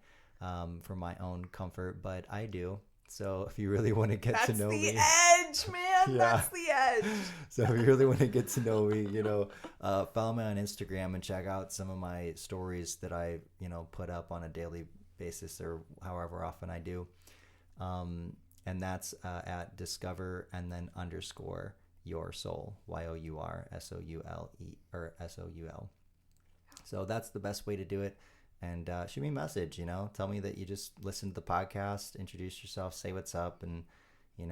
for my own comfort, but I do. So if you really want to get to know me... That's the edge, man! That's the edge! So if you really want to get to know me, follow me on Instagram and check out some of my stories that I, put up on a daily basis or however often I do. And that's at discover and then _ your soul, YOURSOULE or SOUL. So that's the best way to do it. And shoot me a message, tell me that you just listened to the podcast, introduce yourself, say what's up. And, I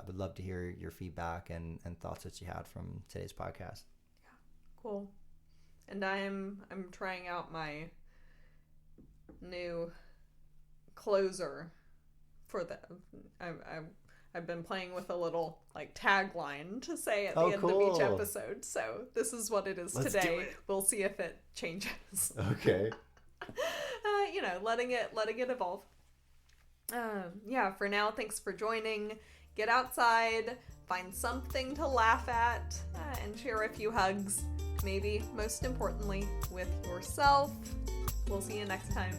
would love to hear your feedback and thoughts that you had from today's podcast. Yeah, cool. And I'm trying out my new closer for the I've been playing with a little tagline to say at the end of each episode. So this is what it is today. We'll see if it changes. Okay. Letting it evolve. For now, thanks for joining. Get outside, find something to laugh at, and share a few hugs. Maybe most importantly with yourself. We'll see you next time.